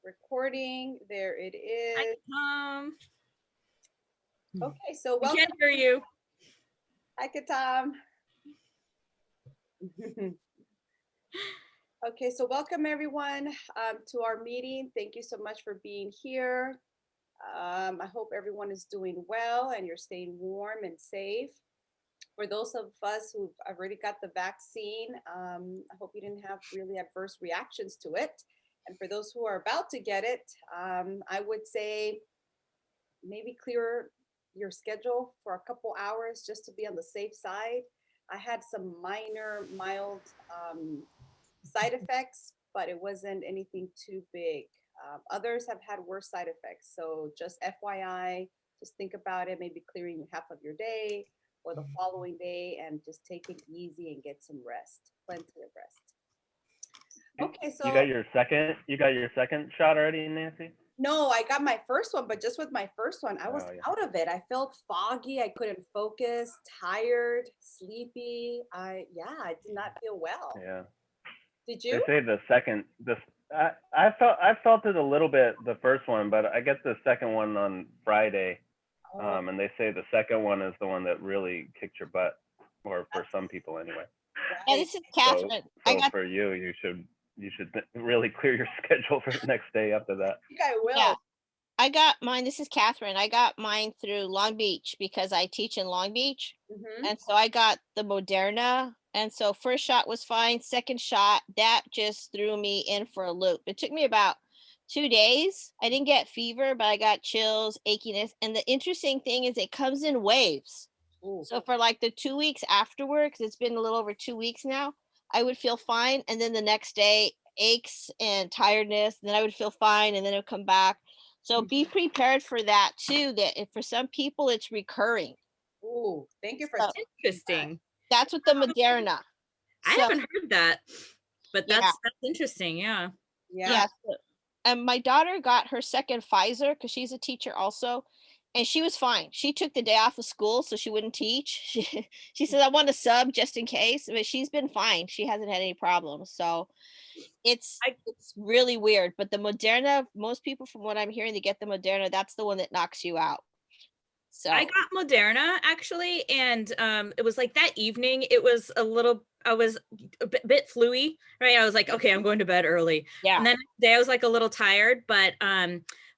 Recording. There it Hi, is. Tom. Okay, so We welcome. can't hear you. Hi, Katam. Okay, so welcome everyone to our meeting. Thank you so much for being here. I hope everyone is doing well and you're staying warm and safe. For those of us who've already got the vaccine, I hope you didn't have really adverse reactions to it. And for those who are about to get it, I would say maybe clear your schedule for a couple hours just to be on the safe side. I had some minor, mild side effects, but it wasn't anything too big. Others have had worse side effects. So just FYI, just think about it, maybe clearing half of your day or the following day and just take it easy and get some rest, plenty of rest. Okay, so you got your second shot already, Nancy? no, I got my first one, but just with my first one, I was out of it. I felt foggy. I couldn't focus, tired, sleepy. I did not feel well. Yeah. Did you? They say the second, I felt it a little bit the first one, but I get the second one on Friday, and they say the second one is the one that really kicked your butt, or for some people anyway. Yeah, this is Catherine. So for you, you should really clear your schedule for the next day after that. I think I will. Yeah, I got mine. This is Catherine. I got mine through Long Beach because I teach in Long Beach. And so I got the Moderna. And so first shot was fine. Second shot, that just threw me in for a loop. It took me about 2 days. I didn't get fever, but I got chills, achiness. And the interesting thing is it comes in waves. Ooh. So for like the 2 weeks afterwards, it's been a little over 2 weeks now, I would feel fine. And then the next day, aches and tiredness. And then I would feel fine. And then it would come back. So be prepared for that too, that if for some people it's recurring. Ooh, thank you for So, Interesting. that's with the Moderna. I haven't heard that, but that's Yeah. interesting. Yeah. Yeah. And my daughter got her second Pfizer because she's a teacher also. And she was fine. She took the day off of school so she wouldn't teach. She said, I want to sub just in case, but she's been fine. She hasn't had any problems. So it's really weird. But the Moderna, most people from what I'm hearing, they get the Moderna, that's the one that knocks you out. So I got Moderna actually, and it was like that evening. It was I was a bit fluey, right? I was like, okay, I'm going to bed early. Yeah. And then the day I was like a little tired, but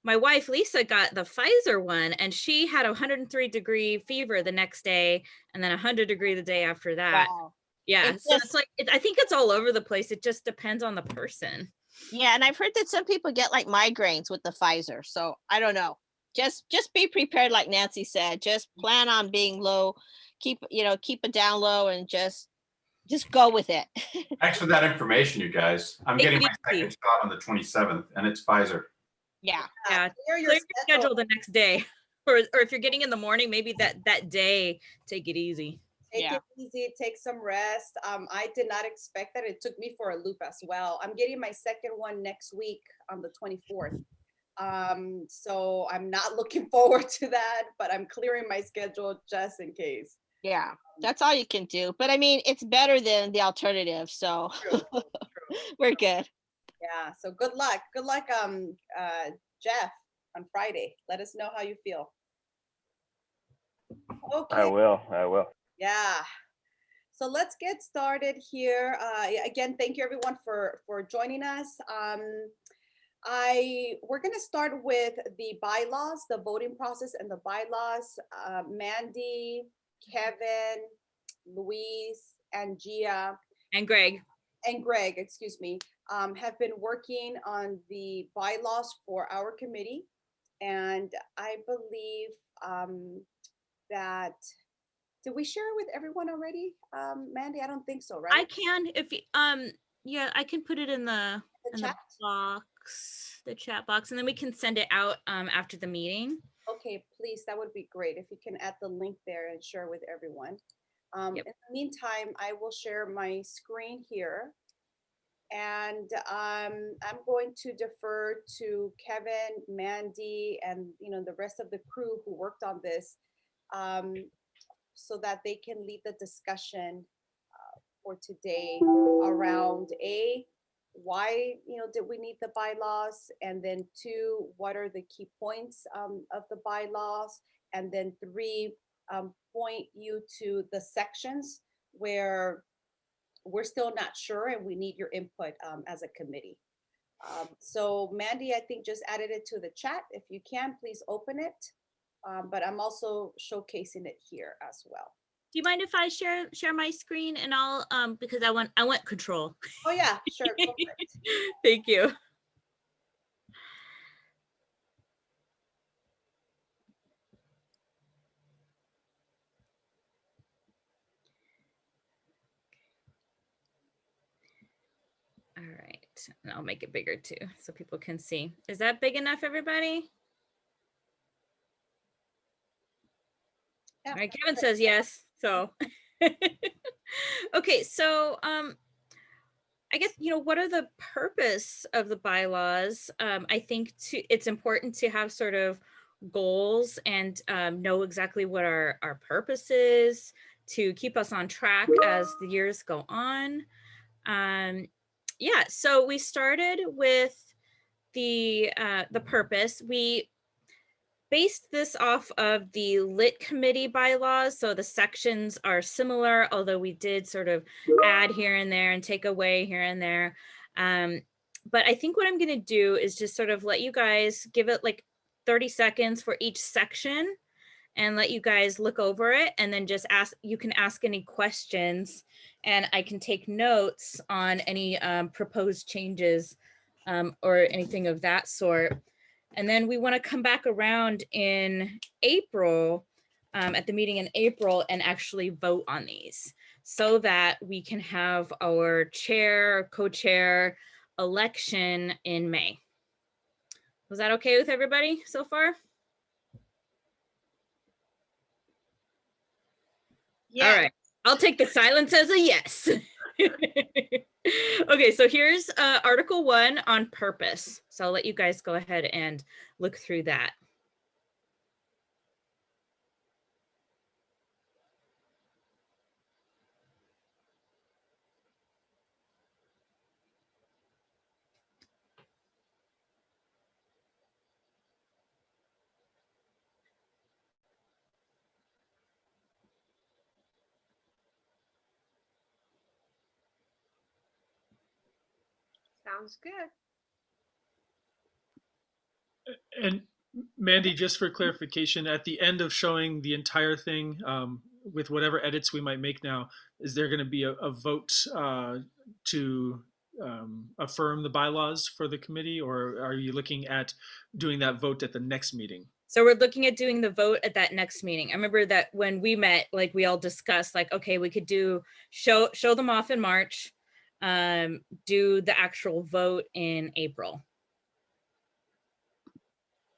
my wife Lisa got the Pfizer one, and she had a 103-degree fever the next day, and then 100-degree the day after that. Wow. Yeah, so it's like I think it's all over the place. It just depends on the person. Yeah, and I've heard that some people get like migraines with the Pfizer. So I don't know. Just be prepared, like Nancy said. Just plan on being low, keep it down low, and just go with it. Thanks for that information, you guys. I'm getting my second shot on the 27th, and it's Pfizer. Yeah. Clear your schedule the next day, or if you're getting in the morning, maybe that day, take it easy. Take it easy, take some rest. I did not expect that. It took me for a loop as well. I'm getting my second one next week on the 24th. So I'm not looking forward to that, but I'm clearing my schedule just in case. Yeah, that's all you can do. But I mean, it's better than the alternative. So True. we're good. Yeah. So good luck. Good luck, Jeff, on Friday. Let us know how you feel. Okay. I will. Yeah. So let's get started here. Again, thank you everyone for joining us. We're going to start with the bylaws, the voting process and the bylaws. Mandy, Kevin, Luis, and Gia, and Greg, excuse me, have been working on the bylaws for our committee. And I believe that, did we share it with everyone already, Mandy? I don't think so, right? I can, if yeah, I can put it in the chat box, and then we can send it out after the meeting. Okay, please, that would be great if you can add the link there and share with everyone. In the meantime, I will share my screen here, and I'm going to defer to Kevin, Mandy, and the rest of the crew who worked on this, so that they can lead the discussion for today around why, did we need the bylaws? And then 2, what are the key points of the bylaws? And then 3, point you to the sections where we're still not sure and we need your input as a committee. So Mandy, I think just added it to the chat. If you can, please open it. But I'm also showcasing it here as well. Do you mind if I share my screen and I'll because I want control. Oh yeah, sure. Go for it. Thank you. All right, and I'll make it bigger too so people can see. Is that big enough, everybody? Yeah, all right, Kevin says yes, so. Okay, so I guess, what are the purpose of the bylaws? I think it's important to have sort of goals and know exactly what our purpose is to keep us on track as the years go on. Yeah, so we started with the purpose. We based this off of the lit committee bylaws. So the sections are similar, although we did sort of add here and there and take away here and there. But I think what I'm going to do is just sort of let you guys give it like 30 seconds for each section and let you guys look over it, and then just you can ask any questions and I can take notes on any proposed changes or anything of that sort. And then we want to come back around in April, at the meeting in April, and actually vote on these so that we can have our chair, co-chair election in May. Was that okay with everybody so far? Yeah. All right, I'll take the silence as a yes. Okay, so here's Article 1 on purpose. So I'll let you guys go ahead and look through that. Sounds good. And Mandy, just for clarification, at the end of showing the entire thing, with whatever edits we might make now, is there going to be a vote to affirm the bylaws for the committee, or are you looking at doing that vote at the next meeting? So we're looking at doing the vote at that next meeting. I remember that when we met, like we all discussed, like, okay, we could do show them off in March, do the actual vote in April.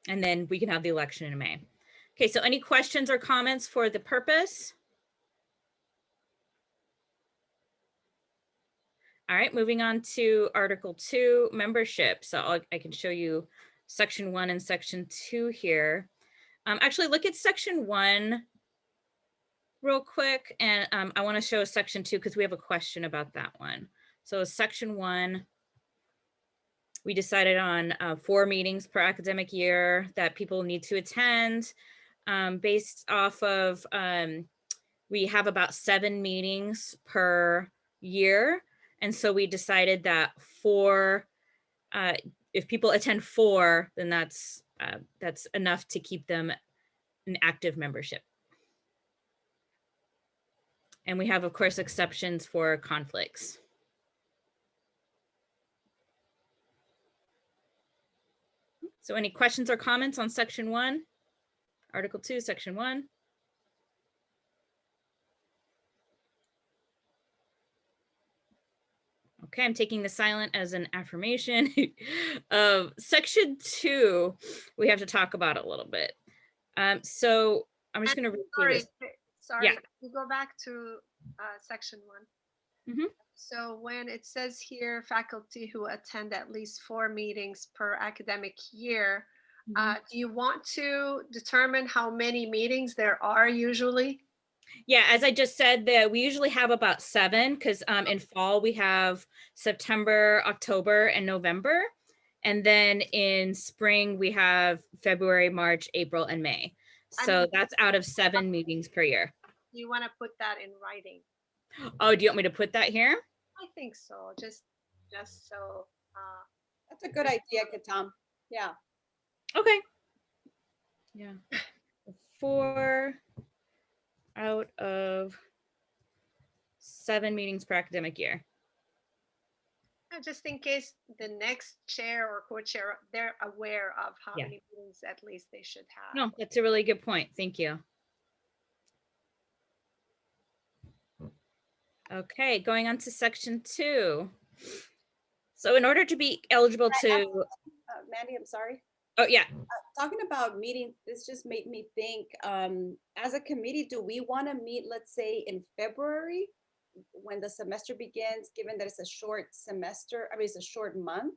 And then we can have the election in May. Okay, so any questions or comments for the purpose? All right, moving on to Article 2, membership. So I can show you Section 1 and Section 2 here. Actually, look at Section 1 real quick, and I want to show Section 2 because we have a question about that one. So Section 1, we decided on 4 meetings per academic year that people need to attend, based off of, we have about 7 meetings per year. And so we decided that 4, if people attend 4, then that's enough to keep them an active membership. And we have, of course, exceptions for conflicts. So any questions or comments on Section 1? Article 2, Section 1? Okay, I'm taking the silent as an affirmation. Section 2, we have to talk about a little bit. So I'm just going to read through this. Sorry, Yeah. we go back to Section 1. Mm-hmm. So when it says here, faculty who attend at least 4 meetings per academic year, Mm-hmm. Do you want to determine how many meetings there are usually? Yeah, as I just said, that we usually have about 7 because in fall we have September, October, and November. And then in spring we have February, March, April, and May. So that's out of 7 meetings per year. You want to put that in writing? Oh, do you want me to put that here? I think so. Just so. That's a good idea, Katam. Yeah. Okay. Yeah. 4 out of 7 meetings per academic year. Just in case the next chair or co-chair, they're aware of how Yeah. many meetings at least they should have. No, that's a really good point. Thank you. Okay, going on to section 2. So in order to be eligible to, Mandy, I'm sorry. oh yeah, Talking about meeting, this just made me think, as a committee, do we want to meet, let's say, in February when the semester begins, given that it's a short semester, I mean, it's a short month?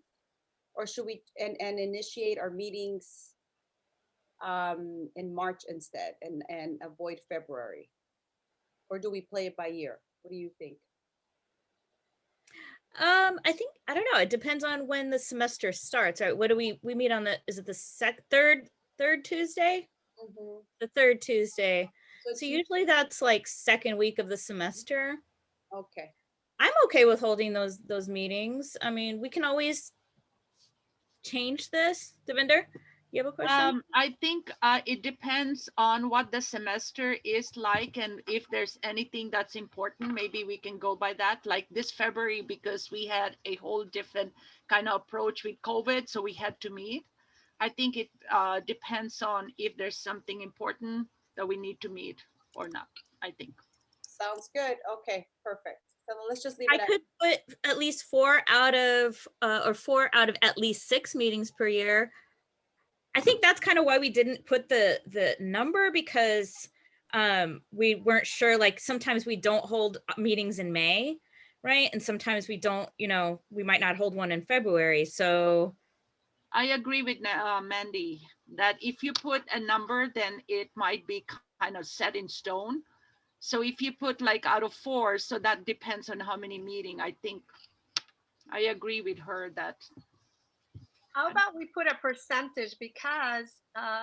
Or should we, and initiate our meetings in March instead and avoid February? Or do we play it by year? What do you think? I think, I don't know, it depends on when the semester starts, right? What do we meet on the, is it the third Tuesday? Mhm. The third Tuesday. So So it's usually that's like second week of the semester. okay. I'm okay with holding those meetings. I mean, we can always change this. Devinder, you have a question? I think it depends on what the semester is like, and if there's anything that's important, maybe we can go by that. Like this February, because we had a whole different kind of approach with COVID, so we had to meet. I think it depends on if there's something important that we need to meet or not, I think. Sounds good. Okay, perfect. So let's just leave I it at could put at least 4 out of or 4 out of at least 6 meetings per year. I think that's kind of why we didn't put the number, because we weren't sure, like sometimes we don't hold meetings in May, right? And sometimes we don't, we might not hold one in February. So I agree with Mandy that if you put a number, then it might be kind of set in stone. So if you put like out of 4, so that depends on how many meeting. I think I agree with her that. How about we put a percentage, because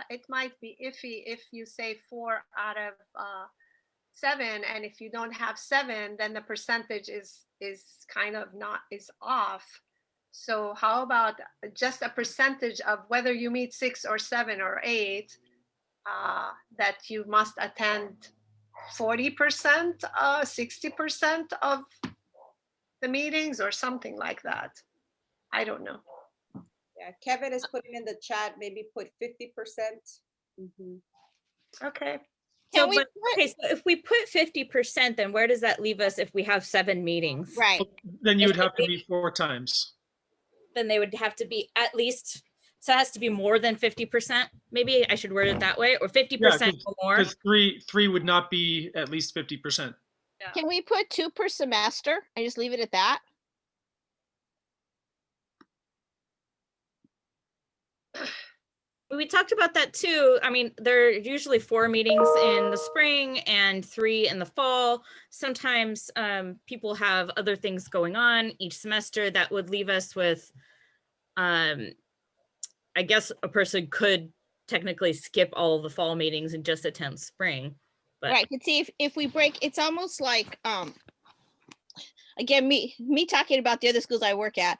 it might be iffy if you say 4 out of 7, and if you don't have 7, then the percentage is kind of not is off. So how about just a percentage of whether you meet 6 or 7 or 8, that you must attend 40%, 60% of the meetings or something like that. I don't know. yeah. Kevin is putting in the chat, maybe put 50%. Okay. so, Can we but put, okay, so if we put 50%, then where does that leave us if we have 7 meetings? right, Then you would have to meet 4 times. Then they would have to be at least, so it has to be more than 50%. Maybe I should word it that way, or 50% or more. Because three would not be at least 50%. can we put 2 per semester and just leave it at that? We talked about that too. I mean, there are usually 4 meetings in the spring and 3 in the fall. Sometimes people have other things going on each semester that would leave us with, I guess a person could technically skip all of the fall meetings and just attend spring. But Right, but see, if we break, it's almost like, again, me talking about the other schools I work at,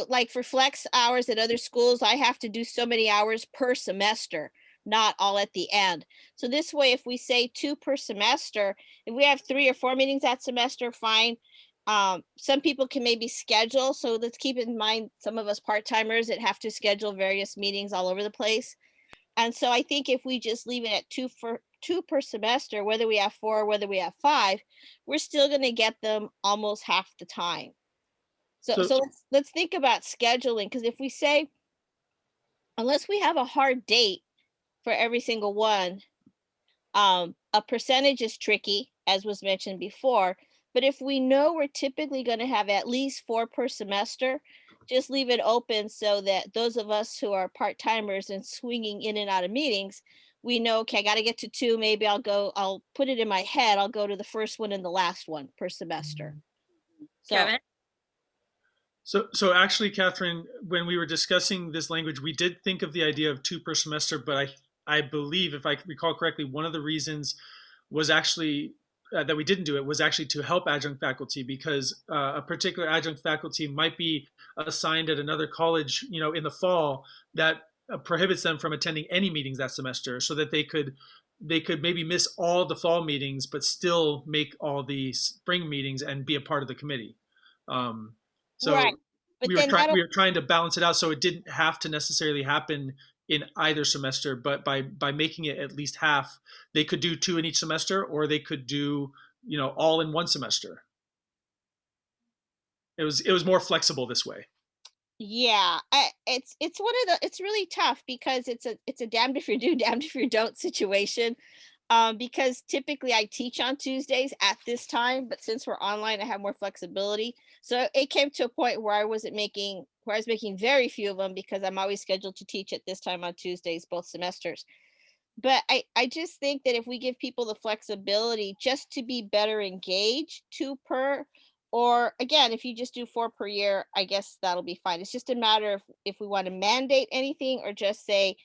like for flex hours at other schools, I have to do so many hours per semester, not all at the end. So this way, if we say 2 per semester, if we have 3 or 4 meetings that semester, fine. Some people can maybe schedule. So let's keep in mind, some of us part-timers that have to schedule various meetings all over the place. And so I think if we just leave it at 2 per semester, whether we have 4 or whether we have 5, we're still going to get them almost half the time. So let's think about scheduling, because if we say, unless we have a hard date for every single one, a percentage is tricky, as was mentioned before. But if we know we're typically going to have at least 4 per semester, just leave it open so that those of us who are part-timers and swinging in and out of meetings, we know, okay, I got to get to 2. Maybe I'll put it in my head. I'll go to the first one and the last one per semester. So, Kevin? So actually, Catherine, when we were discussing this language, we did think of the idea of 2 per semester, but I believe, if I recall correctly, one of the reasons was actually that we didn't do it was actually to help adjunct faculty, because a particular adjunct faculty might be assigned at another college, in the fall, that prohibits them from attending any meetings that semester, so that they could maybe miss all the fall meetings, but still make all the spring meetings and be a part of the committee. So right. But then we were trying to balance it out so it didn't have to necessarily happen in either semester, but by making it at least half, they could do 2 in each semester, or they could do all in one semester. It was more flexible this way. Yeah, it's one of the, it's really tough because it's a damned if you do, damned if you don't situation. Because typically I teach on Tuesdays at this time, but since we're online, I have more flexibility. So it came to a point where I was making very few of them, because I'm always scheduled to teach at this time on Tuesdays, both semesters. But I just think that if we give people the flexibility just to be better engaged, 2 per, or again, if you just do 4 per year, I guess that'll be fine. It's just a matter of if we want to mandate anything, or just say,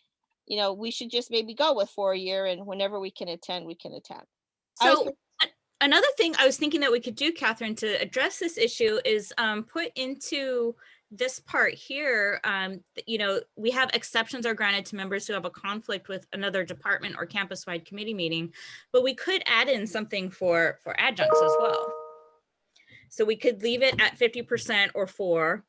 we should just maybe go with 4 a year, and whenever we can attend, we can attend. So another thing I was thinking that we could do, Catherine, to address this issue is put into this part here, we have exceptions are granted to members who have a conflict with another department or campus-wide committee meeting, but we could add in something for adjuncts as well. So we could leave it at 50% or 4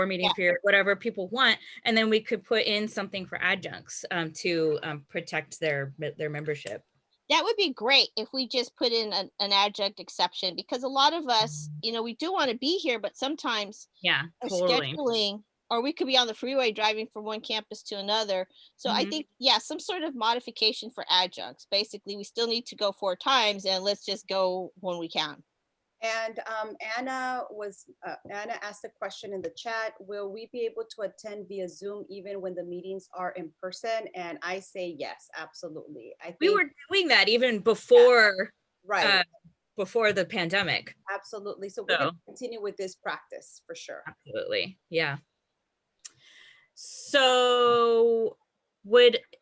meeting period, whatever people want, and then we could put in something for adjuncts to protect their membership. That would be great if we just put in an adjunct exception, because a lot of us, we do want to be here, but sometimes totally. scheduling, or we could be on the freeway driving from one campus to another. So I think, some sort of modification for adjuncts. Basically, we still need to go 4 times, and let's just go when we can. And Anna asked a question in the chat: will we be able to attend via Zoom even when the meetings are in person? And I say yes, absolutely. I think we were doing that even before, right, before the pandemic. Absolutely. So we're going to continue with this practice for sure. Absolutely, yeah. So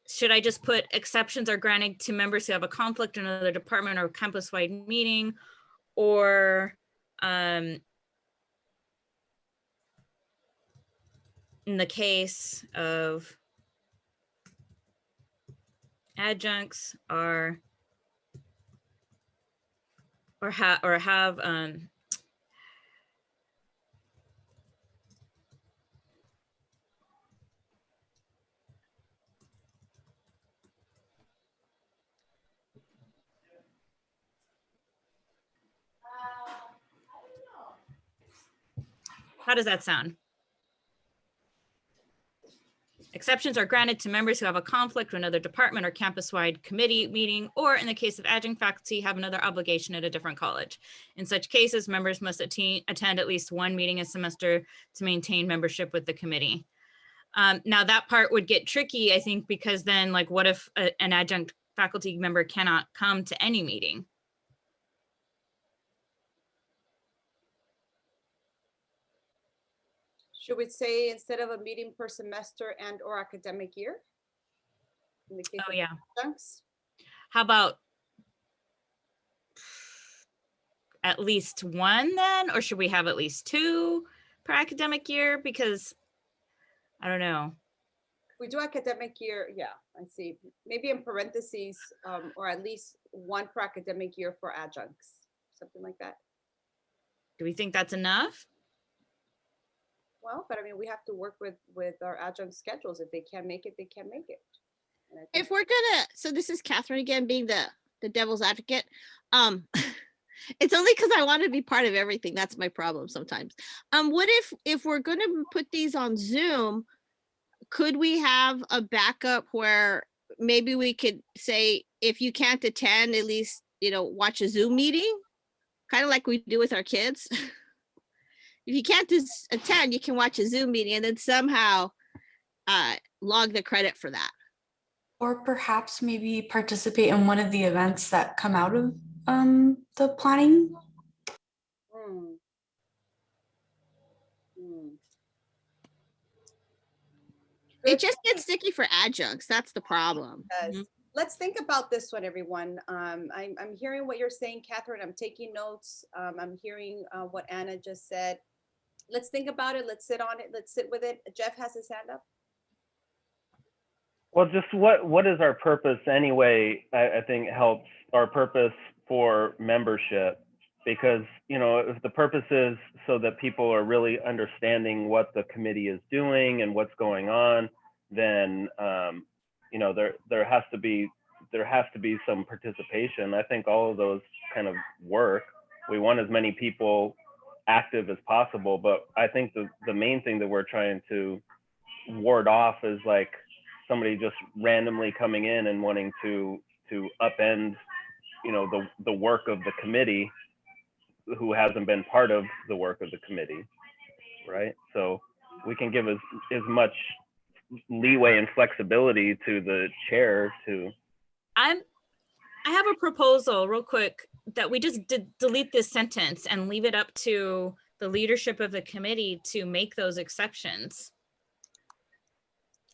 should I just put exceptions are granted to members who have a conflict in another department or campus-wide meeting? Or in the case of adjuncts are or have how does that sound? Exceptions are granted to members who have a conflict with another department or campus-wide committee meeting, or in the case of adjunct faculty, have another obligation at a different college. In such cases, members must attend at least 1 meeting a semester to maintain membership with the committee. Now that part would get tricky, I think, because then what if an adjunct faculty member cannot come to any meeting? Should we say instead of a meeting per semester and or academic year? In the case of adjuncts? How about at least 1 then? Or should we have at least 2 per academic year? Because I don't know. If we do academic year, I see. Maybe in parentheses, or at least 1 per academic year for adjuncts, something like that. Do we think that's enough? Well, but I mean, we have to work with our adjunct schedules. If they can't make it, they can't make it. If we're gonna, so this is Catherine again, being the devil's advocate. It's only because I want to be part of everything. That's my problem sometimes. What if we're gonna put these on Zoom, could we have a backup where maybe we could say, if you can't attend, at least, watch a Zoom meeting, kind of like we do with our kids. If you can't attend, you can watch a Zoom meeting and then somehow log the credit for that. or perhaps maybe participate in one of the events that come out of the planning. Hmm. Hmm. It Good just point. gets sticky for adjuncts. That's the problem. Yes. Let's think about this one, everyone. I'm hearing what you're saying, Catherine. I'm taking notes. I'm hearing what Anna just said. Let's think about it. Let's sit on it. Let's sit with it. Jeff has his hand up. Well, just what is our purpose anyway, I think helps our purpose for membership, because, you know, if the purpose is so that people are really understanding what the committee is doing and what's going on, then, you know, there has to be some participation. I think all of those kind of work. We want as many people active as possible, but I think the main thing that we're trying to ward off is like somebody just randomly coming in and wanting to upend, you know, the work of the committee, who hasn't been part of the work of the committee, right? So we can give as much leeway and flexibility to the chair to. I have a proposal real quick that we just delete this sentence and leave it up to the leadership of the committee to make those exceptions.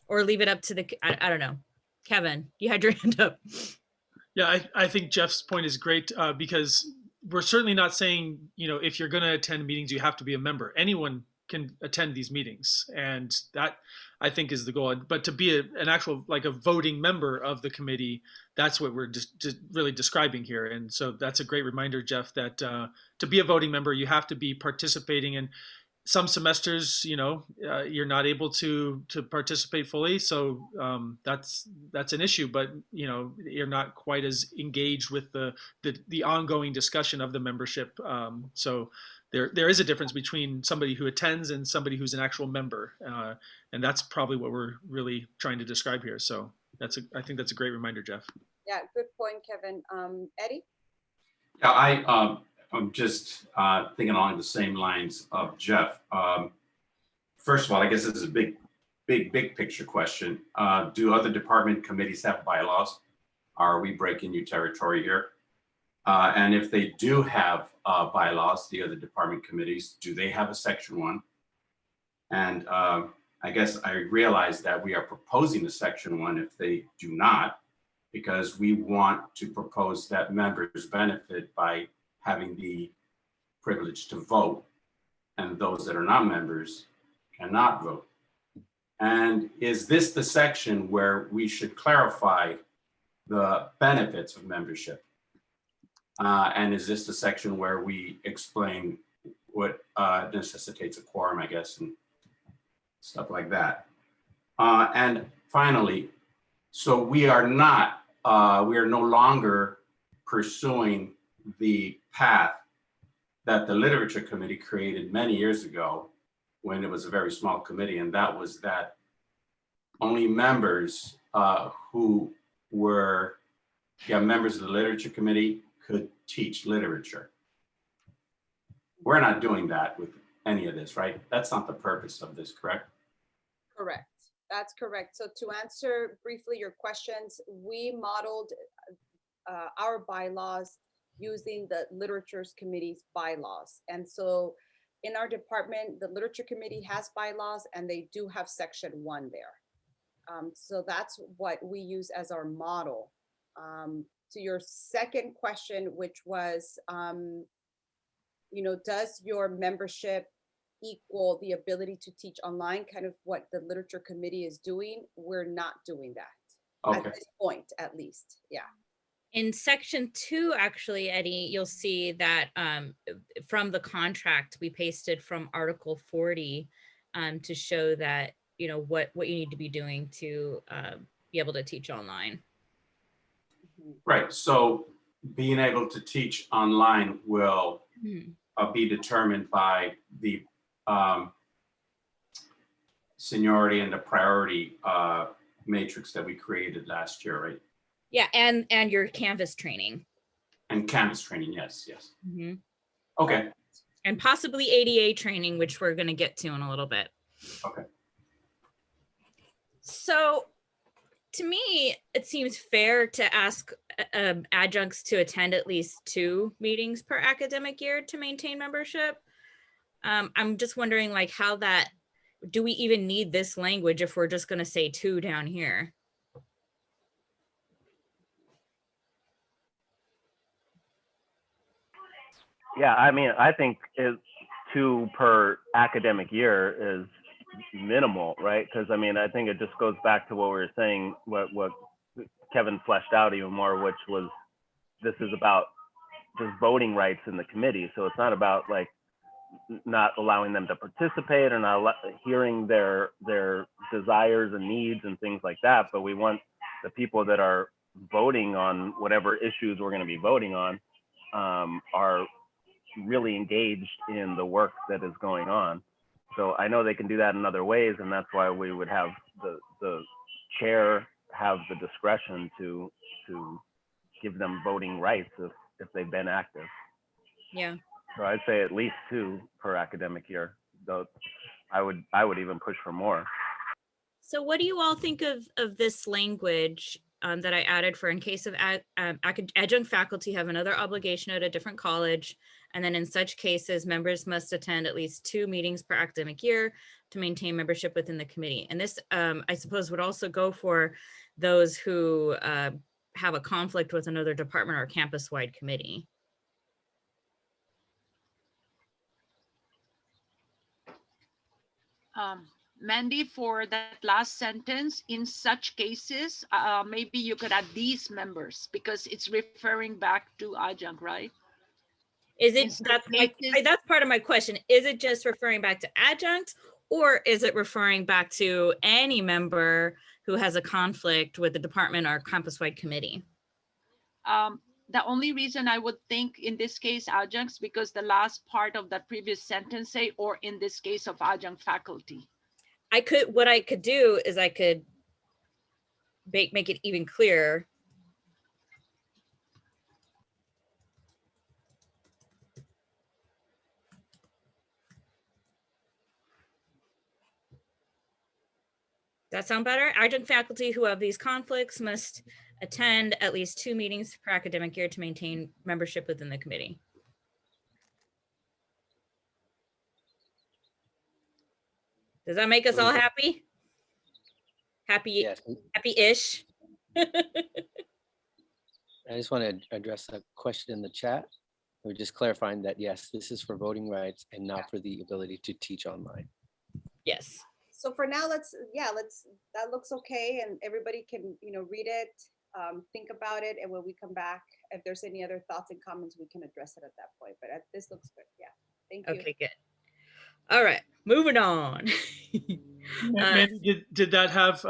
Or leave it up to the, I don't know. Kevin, you had your hand up. Yeah, I think Jeff's point is great, because we're certainly not saying, you know, if you're going to attend meetings, you have to be a member. Anyone can attend these meetings, and that I think is the goal. But to be an actual, like a voting member of the committee, that's what we're just really describing here. And so that's a great reminder, Jeff, that to be a voting member, you have to be participating in. Some semesters, you know, you're not able to participate fully, so that's an issue. But you know, you're not quite as engaged with the ongoing discussion of the membership. So there is a difference between somebody who attends and somebody who's an actual member, and that's probably what we're really trying to describe here. So I think that's a great reminder, Jeff. Yeah, good point, Kevin. Eddie? Yeah, I'm just thinking along the same lines of Jeff. First of all, I guess this is a big picture question. Do other department committees have bylaws? Are we breaking new territory here? And if they do have bylaws, the other department committees, do they have a section 1? And I guess I realize that we are proposing a section 1 if they do not, because we want to propose that members benefit by having the privilege to vote, and those that are not members cannot vote. And is this the section where we should clarify the benefits of membership? And is this the section where we explain what necessitates a quorum, I guess, and stuff like that? And finally, so we are no longer pursuing the path that the Literature Committee created many years ago when it was a very small committee, and that was that only members who were members of the Literature Committee could teach literature. We're not doing that with any of this, right? That's not the purpose of this, correct? Correct. That's correct. So to answer briefly your questions, we modeled our bylaws using the Literatures Committee's bylaws. And so in our department, the Literature Committee has bylaws, and they do have section 1 there. So that's what we use as our model. To your second question, which was, you know, does your membership equal the ability to teach online, kind of what the Literature Committee is doing? We're not doing that at this point, at least. Yeah. In section 2, actually, Eddie, you'll see that from the contract, we pasted from Article 40 to show that, you know, what you need to be doing to be able to teach online. Right. So being able to teach online will be determined by the seniority and the priority matrix that we created last year, right? Yeah, and your Canvas training. And Canvas training, yes. Mm-hmm. Okay. And possibly ADA training, which we're going to get to in a little bit. Okay. So to me, it seems fair to ask adjuncts to attend at least 2 meetings per academic year to maintain membership. I'm just wondering like how that, do we even need this language if we're just gonna say 2 down here? Yeah, I mean, I think 2 per academic year is minimal, right? Because I mean, I think it just goes back to what we were saying, what Kevin fleshed out even more, which was this is about just voting rights in the committee. So it's not about like not allowing them to participate or not hearing their desires and needs and things like that. But we want the people that are voting on whatever issues we're going to be voting on are really engaged in the work that is going on. So I know they can do that in other ways, and that's why we would have the chair have the discretion to give them voting rights if they've been active. Yeah. So I'd say at least 2 per academic year, though I would even push for more. So what do you all think of this language that I added for in case of adjunct faculty have another obligation at a different college, and then in such cases, members must attend at least 2 meetings per academic year to maintain membership within the committee. And this, I suppose, would also go for those who have a conflict with another department or campus-wide committee. Mandy, for that last sentence, in such cases, maybe you could add these members because it's referring back to adjunct, right? Is In it, such that's cases- that's part of my question. Is it just referring back to adjunct, or is it referring back to any member who has a conflict with the department or campus-wide committee? The only reason I would think in this case adjuncts because the last part of that previous sentence say, or in this case of adjunct faculty. What I could do is I could make it even clearer. That sound better? Adjunct faculty who have these conflicts must attend at least 2 meetings per academic year to maintain membership within the committee. Does that make us all happy? Happy, Yes. happy-ish? I just want to address a question in the chat. We're just clarifying that, yes, this is for voting rights and not for the ability to teach online. Yes. So for now, that looks okay, and everybody can, read it, think about it, and when we come back, if there's any other thoughts and comments, we can address it at that point. But this looks good. Yeah. Thank you. Okay, good. All right, moving on. Mandy, did that have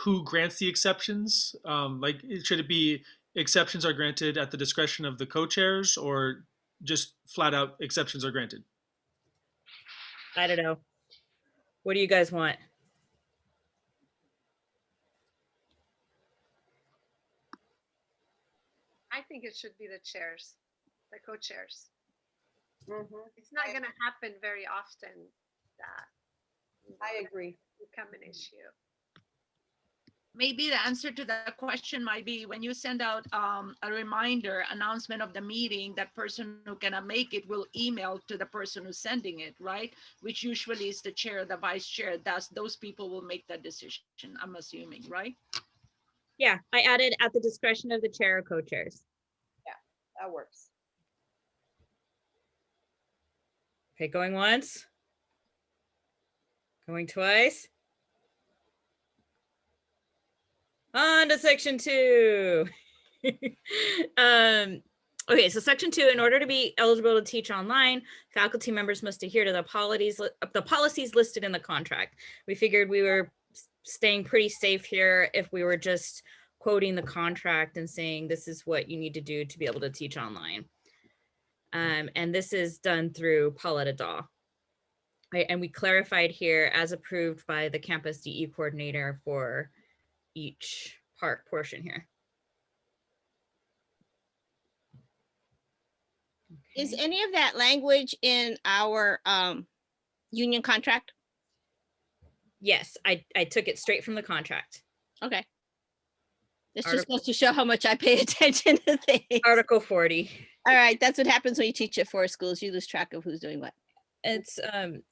who grants the exceptions? Like, should it be exceptions are granted at the discretion of the co-chairs, or just flat out exceptions are granted? I don't know. What do you guys want? I think it should be the chairs, the co-chairs. Mhm. It's not going to happen very often that I agree. become an issue. Maybe the answer to that question might be when you send out a reminder announcement of the meeting, that person who cannot make it will email to the person who's sending it, right? Which usually is the chair, the vice chair. Those people will make that decision, I'm assuming, right? Yeah, I added at the discretion of the chair or co-chairs. Yeah, that works. Okay, going once. Going twice. On to section 2. Okay, so section 2, in order to be eligible to teach online, faculty members must adhere to the policies listed in the contract. We figured we were staying pretty safe here if we were just quoting the contract and saying this is what you need to do to be able to teach online. And this is done through Pauletta Daw. Right, and we clarified here as approved by the campus DE coordinator for each portion here. Is any of that language in our union contract? Yes, I took it straight from the contract. Okay. It's just Article- supposed to show how much I pay attention to things. Article 40. All right, that's what happens when you teach at 4 schools. You lose track of who's doing what. It's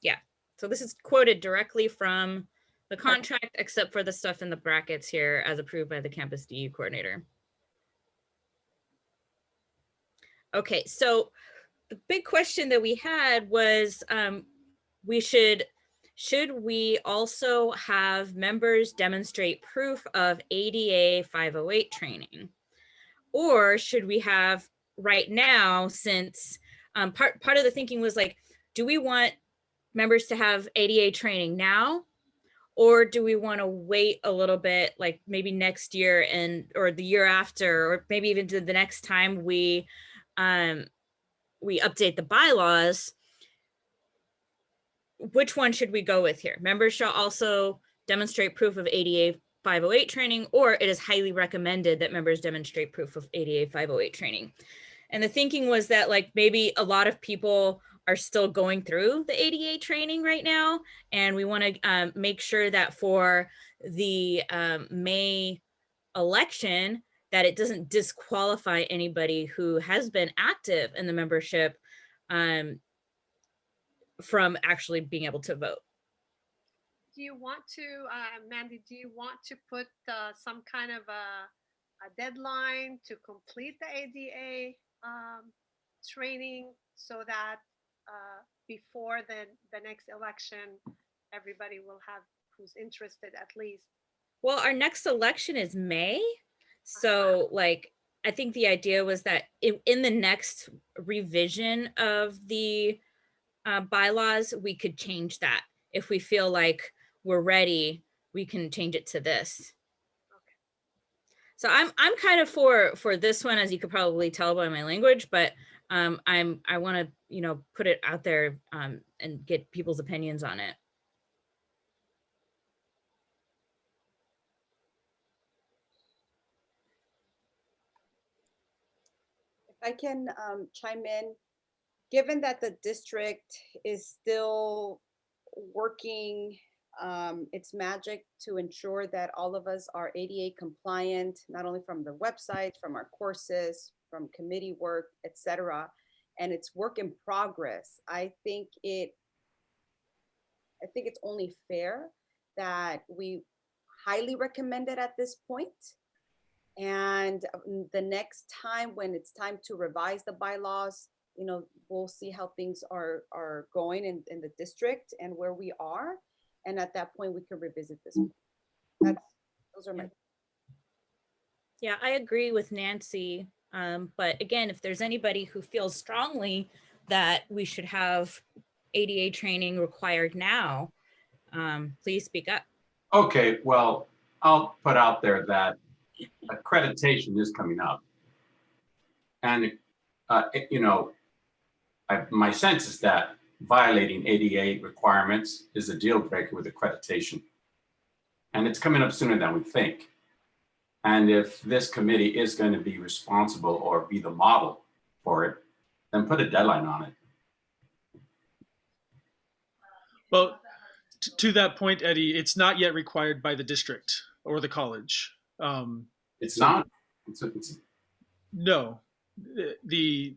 yeah. So this is quoted directly from the contract, except for the stuff in the brackets here as approved by the campus DU coordinator. Okay, so the big question that we had was should we also have members demonstrate proof of ADA 508 training? Or should we have right now, since part of the thinking was like, do we want members to have ADA training now? Or do we want to wait a little bit, like maybe next year or the year after, or maybe even to the next time we update the bylaws? Which one should we go with here? Members shall also demonstrate proof of ADA 508 training, or it is highly recommended that members demonstrate proof of ADA 508 training. And the thinking was that like maybe a lot of people are still going through the ADA training right now, and we want to make sure that for the May election, that it doesn't disqualify anybody who has been active in the membership from actually being able to vote. Do you want to, Mandy, do you want to put some kind of a deadline to complete the ADA training so that before the next election, everybody will have, who's interested at least? Well, our next election is May. So like, I think the idea was that in the next revision of the bylaws, we could change that. If we feel like we're ready, we can change it to this. Okay. So I'm kind of for this one, as you could probably tell by my language, but I want to, put it out there and get people's opinions on it. If I can chime in, given that the district is still working its magic to ensure that all of us are ADA compliant, not only from the website, from our courses, from committee work, etc., and it's work in progress, I think it's only fair that we highly recommend it at this point. And the next time when it's time to revise the bylaws, we'll see how things are going in the district and where we are. And at that point, we can revisit this. Those are my. Yeah, I agree with Nancy. But again, if there's anybody who feels strongly that we should have ADA training required now, please speak up. Okay, well, I'll put out there that accreditation is coming up. And, my sense is that violating ADA requirements is a deal breaker with accreditation. And it's coming up sooner than we think. And if this committee is going to be responsible or be the model for it, then put a deadline on it. Well, to that point, Eddie, it's not yet required by the district or the college. It's not? No, the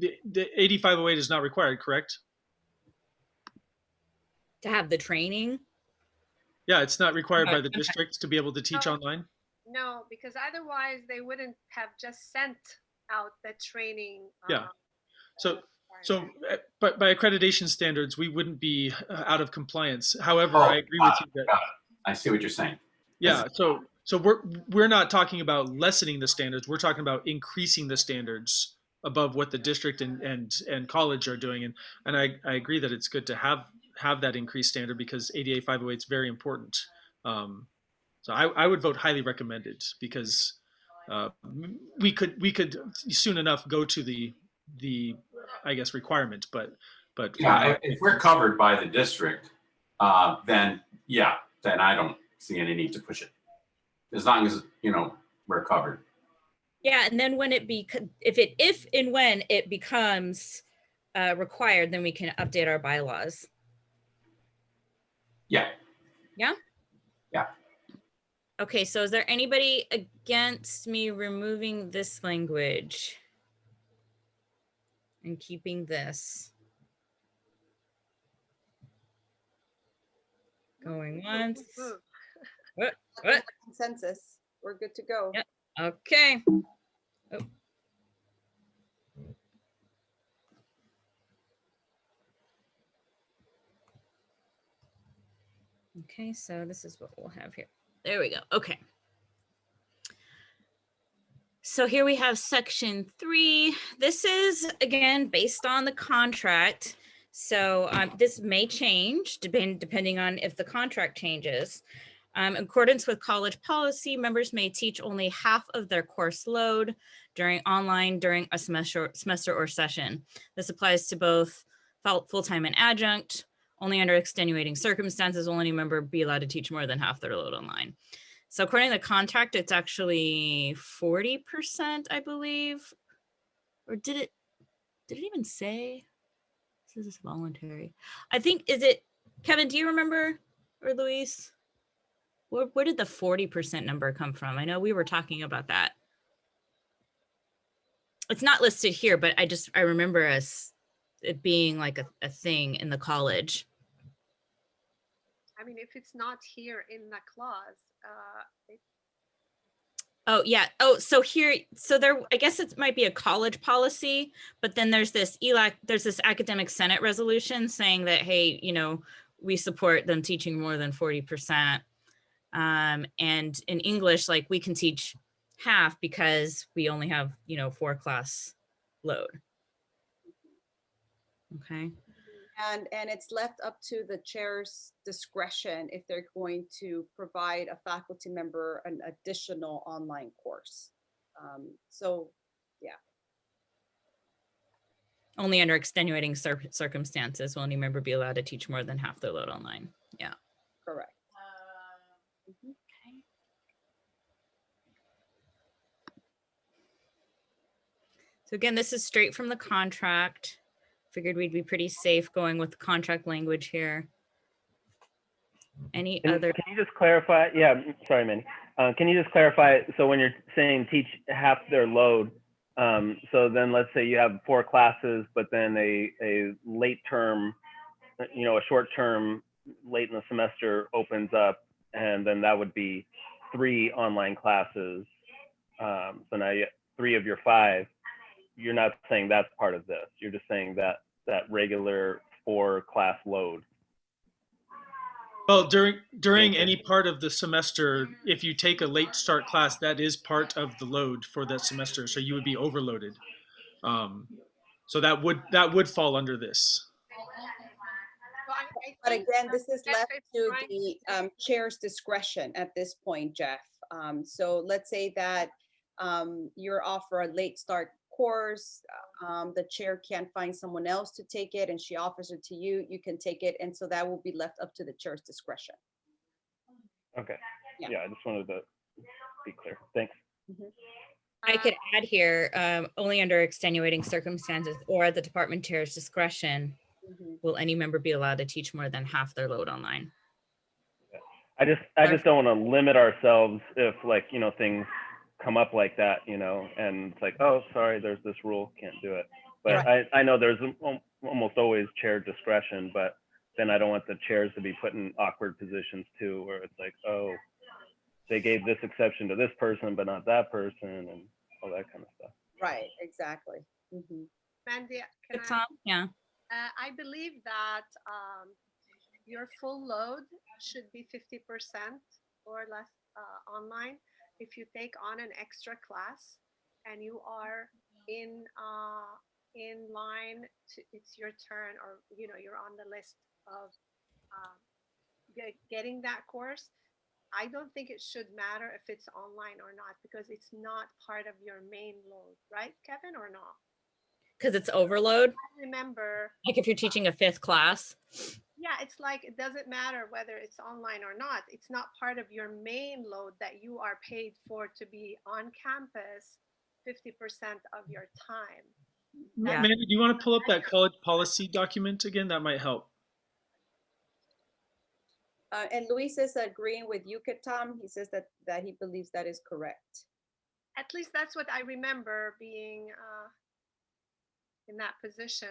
8508 is not required, correct? To have the training? Yeah, it's not required by the district to be able to teach online? No, because otherwise they wouldn't have just sent out the training. Yeah. But by accreditation standards, we wouldn't be out of compliance. However, I agree with you that. I see what you're saying. Yeah. So we're not talking about lessening the standards. We're talking about increasing the standards above what the district and college are doing. And I agree that it's good to have that increased standard because ADA 508 is very important. So I would vote highly recommended because we could soon enough go to the I guess requirement, but yeah, if we're covered by the district, then I don't see any need to push it, as long as we're covered. Yeah, and then when if and when it becomes required, then we can update our bylaws. Yeah. Yeah. Yeah. Okay, so is there anybody against me removing this language and keeping this? Going once. What? What? Consensus. We're good to go. Yep. Okay. Oh. Okay, so this is what we'll have here. There we go. Okay. So here we have section 3. This is, again, based on the contract. So this may change depending on if the contract changes. In accordance with college policy, members may teach only half of their course load during a semester or session. This applies to both full-time and adjunct. Only under extenuating circumstances will any member be allowed to teach more than half their load online. So according to the contract, it's actually 40%, I believe. Or did it even say? This is voluntary. I think, is it, Kevin, do you remember, or Luis? Where did the 40% number come from? I know we were talking about that. It's not listed here, but I remember it being like a thing in the college. I mean, if it's not here in the clause, Oh yeah. Oh, so here, so there, I guess it might be a college policy, but then there's this academic senate resolution saying that, hey, we support them teaching more than 40%. And in English, like, we can teach half because we only have, 4 class load. Okay. And it's left up to the chair's discretion if they're going to provide a faculty member an additional online course. So, yeah. Only under extenuating circumstances will any member be allowed to teach more than half their load online. Yeah. Correct. Okay. So again, this is straight from the contract. Figured we'd be pretty safe going with the contract language here. Any other? Can you just clarify? Yeah, sorry, Mandy. Can you just clarify? So when you're saying teach half their load, so then let's say you have 4 classes, but then a late term, a short term late in the semester opens up, and then that would be 3 online classes. So now you 3 of your 5. You're not saying that's part of this. You're just saying that regular 4 class load. Well, during any part of the semester, if you take a late start class, that is part of the load for that semester. So you would be overloaded. So that would fall under this. But again, this is left to the chair's discretion at this point, Jeff. So let's say that you're offer a late start course, the chair can't find someone else to take it and she offers it to you, you can take it. And so that will be left up to the chair's discretion. Okay. Yeah, I just wanted to be clear. Thanks. Mm-hmm. I could add here, only under extenuating circumstances or at the department chair's discretion, will any member be allowed to teach more than half their load online. I just don't want to limit ourselves if, like, things come up like that, and it's like, oh, sorry, there's this rule, can't do it. But right. I know there's almost always chair discretion, but then I don't want the chairs to be put in awkward positions too, where it's like, oh, they gave this exception to this person, but not that person, and all that kind of stuff. Right, exactly. Mm-hmm. Mandy, yeah. I believe that your full load should be 50% or less online. If you take on an extra class and you are in line it's your turn, or you're on the list of getting that course, I don't think it should matter if it's online or not, because it's not part of your main load, right, Kevin, or not? Because it's overload. I remember, like if you're teaching a 5th class. Yeah, it's like, it doesn't matter whether it's online or not. It's not part of your main load that you are paid for to be on campus 50% of your time. Yeah. Mandy, do you want to pull up that college policy document again? That might help. And Luis is agreeing with you, Tom. He says that he believes that is correct. At least that's what I remember being in that position.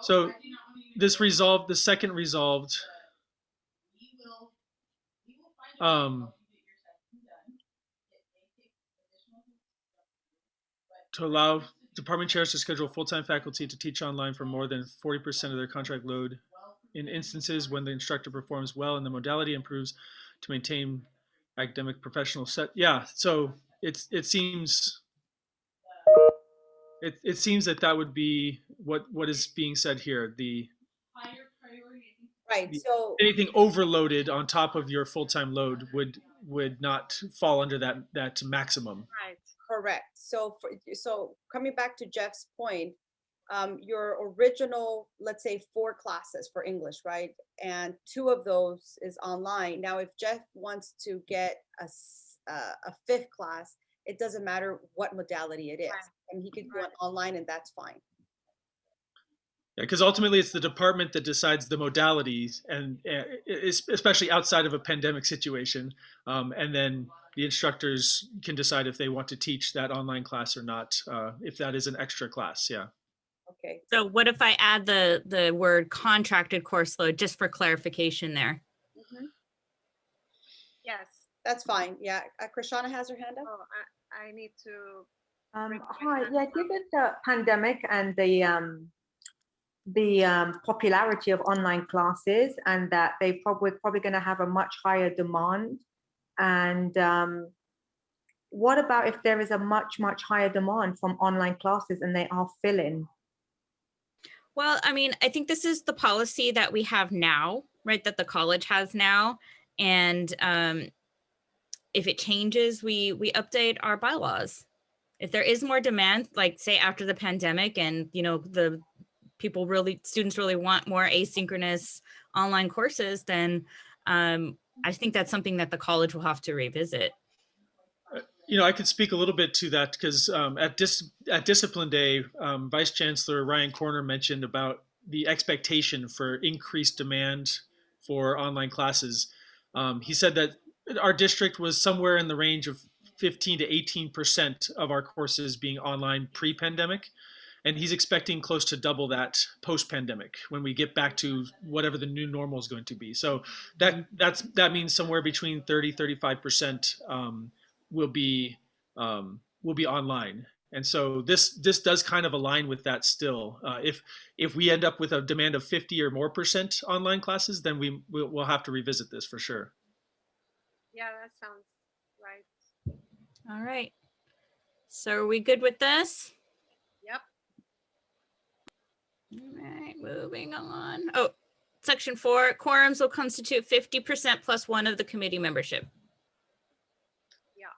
So this resolved, the second resolved, to allow department chairs to schedule full-time faculty to teach online for more than 40% of their contract load in instances when the instructor performs well and the modality improves to maintain academic professional set. Yeah, so it seems that would be what is being said here. Right. So Anything overloaded on top of your full-time load would not fall under that maximum. Right. correct. So coming back to Jeff's point, your original, let's say 4 classes for English, right? And 2 of those is online. Now, if Jeff wants to get a 5th class, it doesn't matter what modality it is. Right. And he could go online and that's fine. Yeah, because ultimately it's the department that decides the modalities, and especially outside of a pandemic situation, and then the instructors can decide if they want to teach that online class or not, if that is an extra class. Yeah. Okay. So what if I add the word contracted course load just for clarification there? Mhm. Yes. That's fine. Yeah. Krishana has her hand up. Oh, I need to. Hi. Yeah, given the pandemic and the popularity of online classes, and that we're probably going to have a much higher demand, and what about if there is a much higher demand from online classes and they are filling? Well, I mean, I think this is the policy that we have now, right? That the college has now. And if it changes, we update our bylaws. If there is more demand, like say after the pandemic and, the students really want more asynchronous online courses, then I think that's something that the college will have to revisit. I could speak a little bit to that because at Discipline Day, Vice Chancellor Ryan Corner mentioned about the expectation for increased demand for online classes. He said that our district was somewhere in the range of 15 to 18% of our courses being online pre-pandemic. And he's expecting close to double that post-pandemic when we get back to whatever the new normal is going to be. So that means somewhere between 35% will be online. And so this does kind of align with that still. If we end up with a demand of 50 or more % online classes, then we'll have to revisit this for sure. Yeah, that sounds right. All right. So are we good with this? Yep. All right, moving on. Oh, section 4, quorums will constitute 50% plus 1 of the committee membership. Yeah.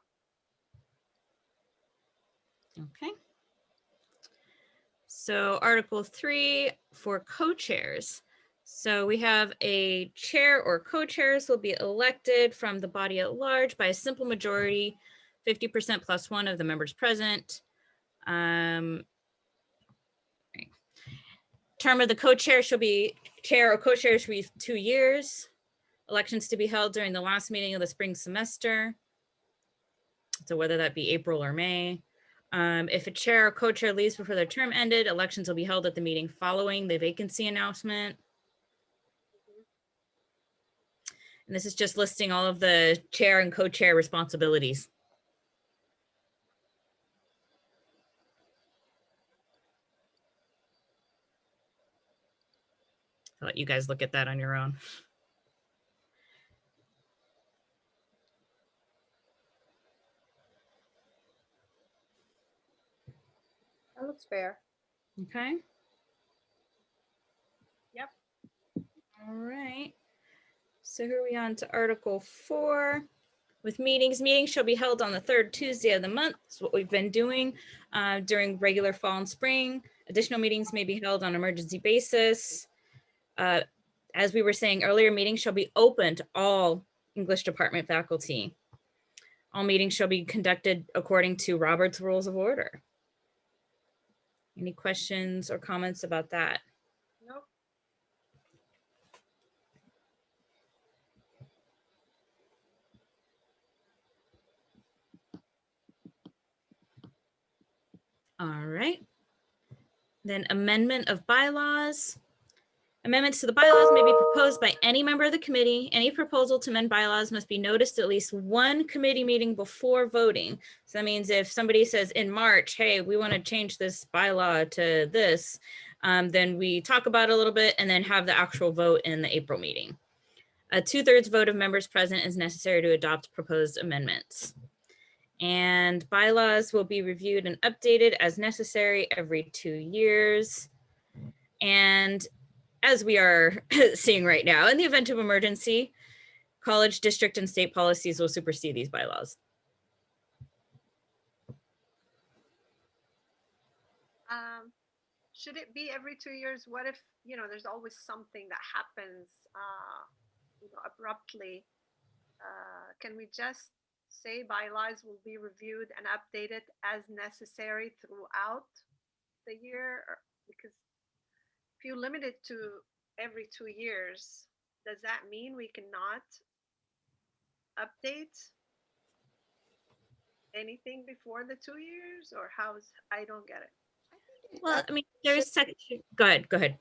Okay. So Article 3 for co-chairs. So we have a chair or co-chairs will be elected from the body at large by a simple majority, 50% plus 1 of the members present. Term of the co-chair shall be chair or co-chair shall be 2 years. Elections to be held during the last meeting of the spring semester. So whether that be April or May. If a chair or co-chair leaves before their term ended, elections will be held at the meeting following the vacancy announcement. And this is just listing all of the chair and co-chair responsibilities. I'll let you guys look at that on your own. That looks fair. Okay. Yep. All right. So here we on to Article 4. With meetings shall be held on the 3rd Tuesday of the month. That's what we've been doing during regular fall and spring. Additional meetings may be held on emergency basis. As we were saying earlier, meetings shall be open to all English department faculty. All meetings shall be conducted according to Robert's Rules of Order. Any questions or comments about that? Nope. All right. Then amendment of bylaws. Amendments to the bylaws may be proposed by any member of the committee. Any proposal to amend bylaws must be noticed at least one committee meeting before voting. So that means if somebody says in March, hey, we want to change this bylaw to this, then we talk about it a little bit and then have the actual vote in the April meeting. A 2/3 vote of members present is necessary to adopt proposed amendments. And bylaws will be reviewed and updated as necessary every 2 years. And as we are seeing right now, in the event of emergency, college, district, and state policies will supersede these bylaws. Should it be every 2 years? What if, there's always something that happens, abruptly? Can we just say bylaws will be reviewed and updated as necessary throughout the year? Because if you limit it to every 2 years, does that mean we cannot update anything before the 2 years, or I don't get it. Well, I mean, there's section, go ahead.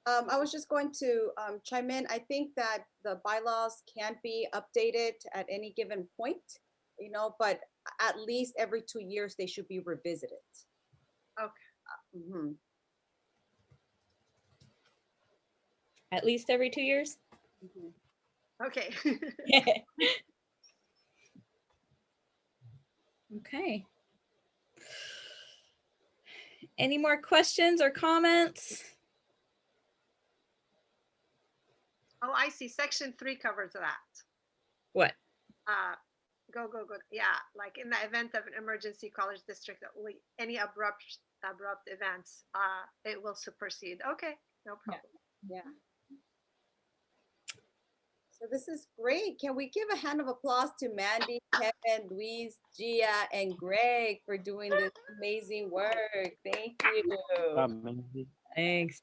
I was just going to chime in. I think that the bylaws can be updated at any given point, but at least every 2 years they should be revisited. Okay. At least every 2 years? Okay. Okay. Any more questions or comments? Oh, I see. Section 3 covers that. What? Go. Yeah, like in the event of an emergency, college district, any abrupt events, it will supersede. Okay, no problem. Yeah. So this is great. Can we give a hand of applause to Mandy, Kevin, Luis, Gia, and Greg for doing this amazing work? Thank you. Thanks.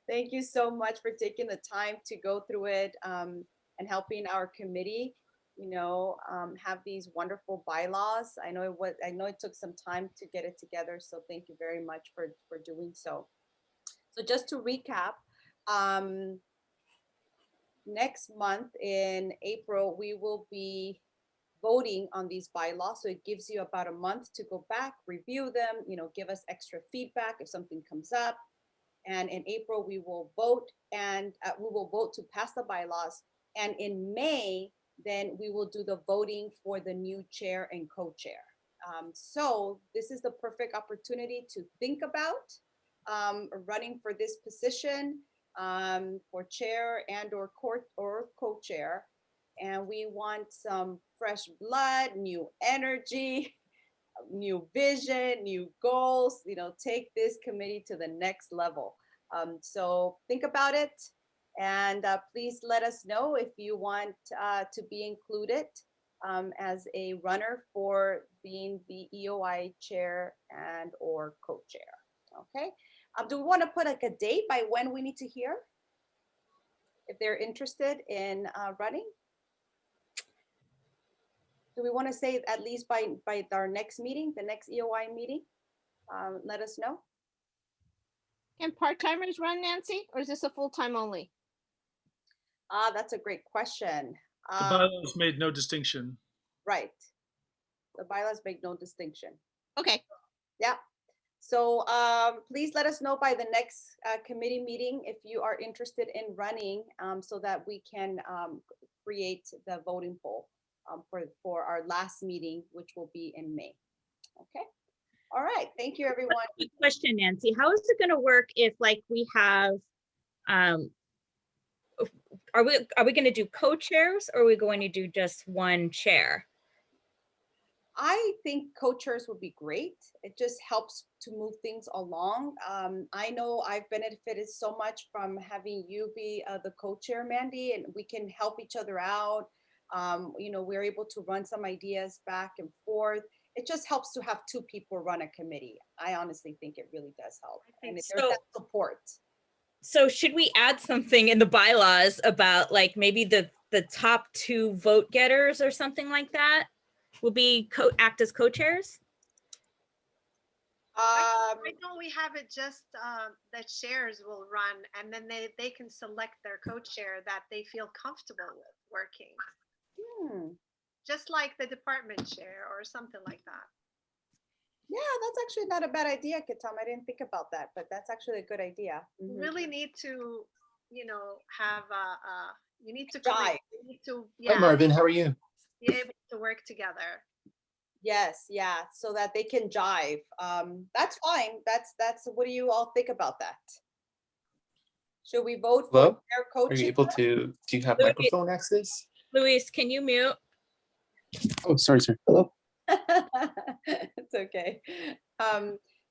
Thank you so much for taking the time to go through it and helping our committee, have these wonderful bylaws. I know it took some time to get it together, so thank you very much for doing so. So just to recap, next month in April, we will be voting on these bylaws. So it gives you about a month to go back, review them, give us extra feedback if something comes up. And in April, we will vote to pass the bylaws. And in May, then we will do the voting for the new chair and co-chair. So this is the perfect opportunity to think about running for this position for chair and or co-chair. And we want some fresh blood, new energy, new vision, new goals, take this committee to the next level. So think about it, and please let us know if you want to be included as a runner for being the EOI chair and or co-chair. Okay. Do we want to put like a date by when we need to hear if they're interested in running? Do we want to say at least by our next meeting, the next EOI meeting? Let us know. Can part-timers run, Nancy, or is this a full-time only? That's a great question. The bylaws made no distinction. Right. The bylaws make no distinction. Okay. Yeah. So please let us know by the next committee meeting if you are interested in running so that we can create the voting poll for our last meeting, which will be in May. Okay. All right. Thank you, everyone. Good question, Nancy. How is it going to work if we have, are we going to do co-chairs, or are we going to do just one chair? I think co-chairs would be great. It just helps to move things along. I know I've benefited so much from having you be the co-chair, Mandy, and we can help each other out. We're able to run some ideas back and forth. It just helps to have two people run a committee. I honestly think it really does help. And there's that support. So should we add something in the bylaws about maybe the top 2 vote getters or something like that will be act as co-chairs? Why don't we have it just that chairs will run and then they can select their co-chair that they feel comfortable with working, just like the department chair or something like that. Yeah, that's actually not a bad idea, Kitam. I didn't think about that, but that's actually a good idea. You really need to, have you need to Jive. you need to, Hi, Marvin. How are you? be able to work together. Yes, yeah, so that they can jive. That's fine. That's. What do you all think about that? Should we vote for Hello? their Are coaching? you able to, do you have Louis. microphone access? Luis, can you mute? Oh, sorry, sir. Hello? It's okay.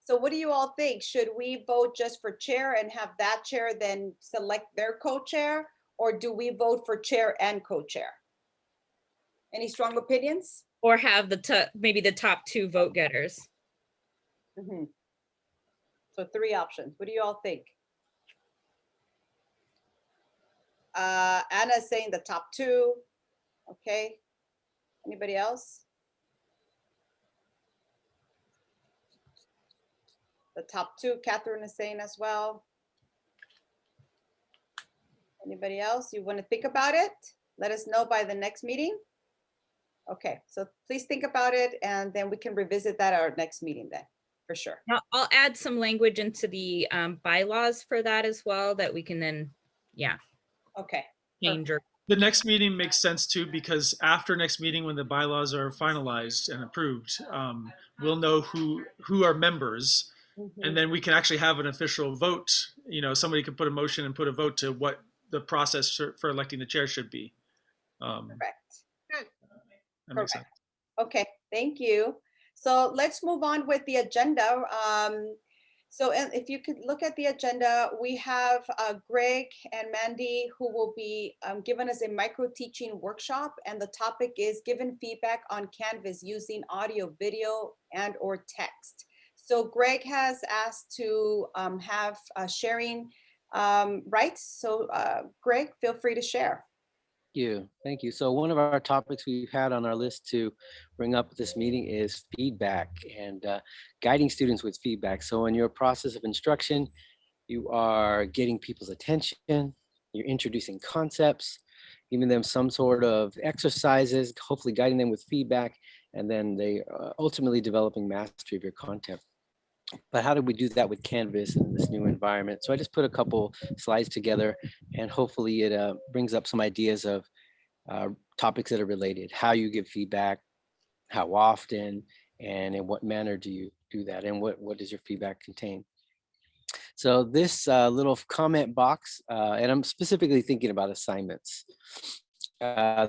So what do you all think? Should we vote just for chair and have that chair then select their co-chair? Or do we vote for chair and co-chair? Any strong opinions? Or have maybe the top 2 vote getters? So 3 options. What do you all think? Anna's saying the top 2. Okay. Anybody else? The top 2, Catherine is saying as well. Anybody else? You want to think about it? Let us know by the next meeting. Okay, so please think about it and then we can revisit that at our next meeting then, for sure. I'll add some language into the bylaws for that as well that we can then, Okay. change or. The next meeting makes sense too, because after next meeting, when the bylaws are finalized and approved, we'll know who are members, and then we can actually have an official vote. Somebody could put a motion and put a vote to what the process for electing the chair should be. Correct. Good. That makes sense. Okay, thank you. So let's move on with the agenda. And if you could look at the agenda, we have Greg and Mandy who will be giving us a micro teaching workshop, and the topic is given feedback on Canvas using audio, video, and or text. So Greg has asked to have sharing rights. So Greg, feel free to share. Thank you. So one of our topics we've had on our list to bring up at this meeting is feedback and guiding students with feedback. So in your process of instruction, you are getting people's attention, you're introducing concepts, giving them some sort of exercises, hopefully guiding them with feedback, and then they ultimately developing mastery of your content. But how do we do that with Canvas in this new environment? So I just put a couple slides together, and hopefully it brings up some ideas of topics that are related, how you give feedback, how often, and in what manner do you do that, and what does your feedback contain? So this little comment box, and I'm specifically thinking about assignments.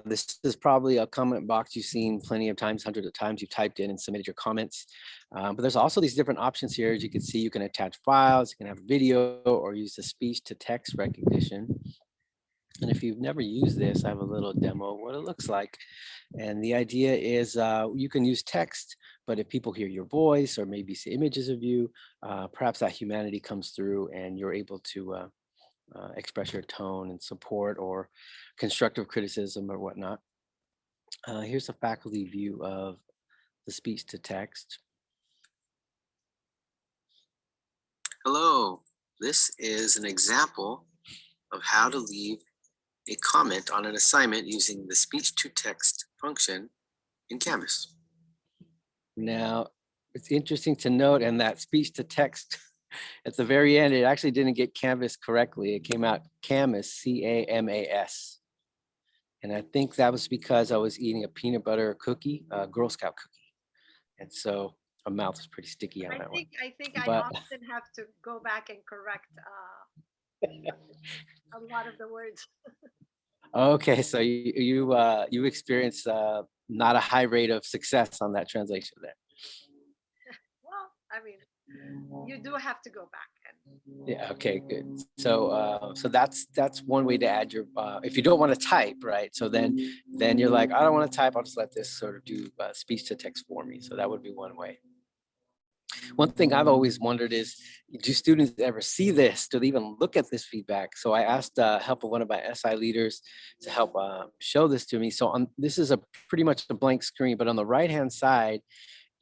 This is probably a comment box you've seen plenty of times, hundreds of times. You've typed in and submitted your comments. But there's also these different options here. As you can see, you can attach files, you can have video, or use the speech to text recognition. And if you've never used this, I have a little demo of what it looks like. And the idea is you can use text, but if people hear your voice or maybe see images of you, perhaps that humanity comes through and you're able to express your tone and support or constructive criticism or whatnot. Here's a faculty view of the speech to text. Hello, this is an example of how to leave a comment on an assignment using the speech to text function in Canvas. Now, it's interesting to note, and that speech to text at the very end, it actually didn't get Canvas correctly. It came out Camas, C-A-M-A-S. And I think that was because I was eating a peanut butter cookie, a Girl Scout cookie. And so my mouth was pretty sticky on that one. I think I often have to go back and correct a lot of the words. Okay, so you experienced not a high rate of success on that translation there. Well, I mean, you do have to go back. Yeah. Okay. Good. So so that's one way to add your if you don't want to type, right? So then you're like, I don't want to type. I'll just let this sort of do speech to text for me. So that would be one way. One thing I've always wondered is, do students ever see this? Do they even look at this feedback? So I asked help of one of my SI leaders to help show this to me. So this is pretty much a blank screen, but on the right-hand side,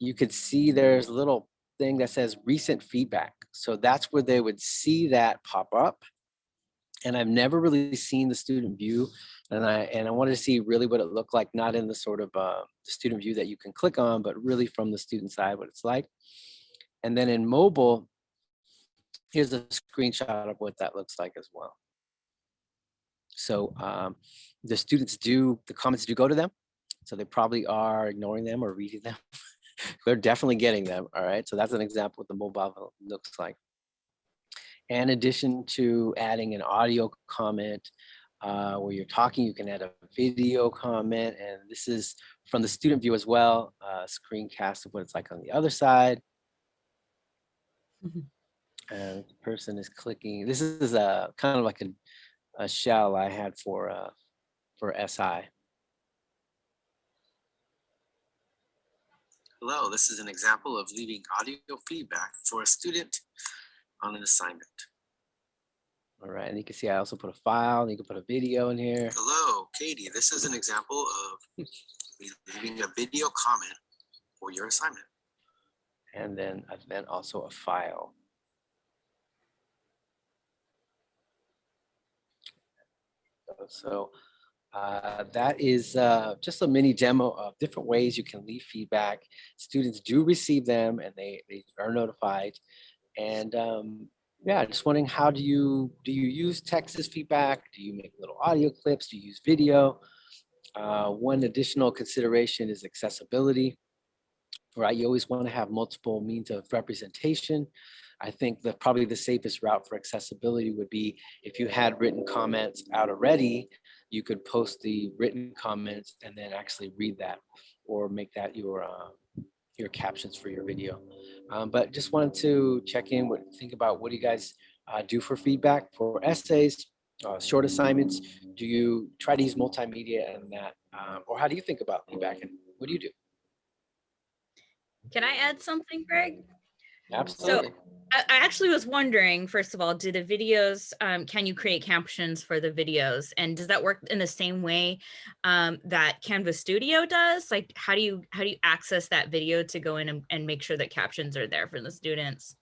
you could see there's little thing that says recent feedback. So that's where they would see that pop up. And I've never really seen the student view. And I wanted to see really what it looked like, not in the sort of student view that you can click on, but really from the student side, what it's like. And then in mobile, here's a screenshot of what that looks like as well. So the comments do go to them. So they probably are ignoring them or reading them. They're definitely getting them. All right. So that's an example of what the mobile looks like. In addition to adding an audio comment where you're talking, you can add a video comment. And this is from the student view as well, screencast of what it's like on the other side. And the person is clicking. This is a kind of like a shell I had for SI. Hello, this is an example of leaving audio feedback for a student on an assignment. All right, and you can see I also put a file, and you can put a video in here. Hello, Katie, this is an example of leaving a video comment for your assignment. And then also a file. So that is just a mini demo of different ways you can leave feedback. Students do receive them and they are notified. And yeah, just wondering, how do you use text as feedback? Do you make little audio clips? Do you use video? One additional consideration is accessibility, right? You always want to have multiple means of representation. I think that probably the safest route for accessibility would be if you had written comments out already, you could post the written comments and then actually read that or make that your captions for your video. But just wanted to check in, think about what do you guys do for feedback for essays, short assignments? Do you try to use multimedia and that, or how do you think about feedback and what do you do? Can I add something, Greg? Absolutely. So I actually was wondering, first of all, do the videos, can you create captions for the videos? And does that work in the same way that Canvas Studio does? Like, how do you access that video to go in and make sure that captions are there for the students?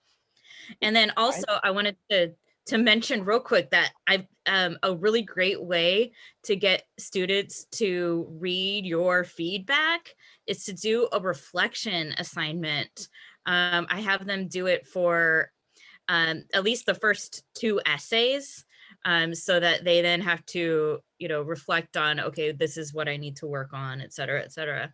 And then also I wanted to mention real quick that I've a really great way to get students to read your feedback is to do a reflection assignment. I have them do it for at least the first 2 essays, so that they then have to, reflect on, okay, this is what I need to work on, et cetera, et cetera.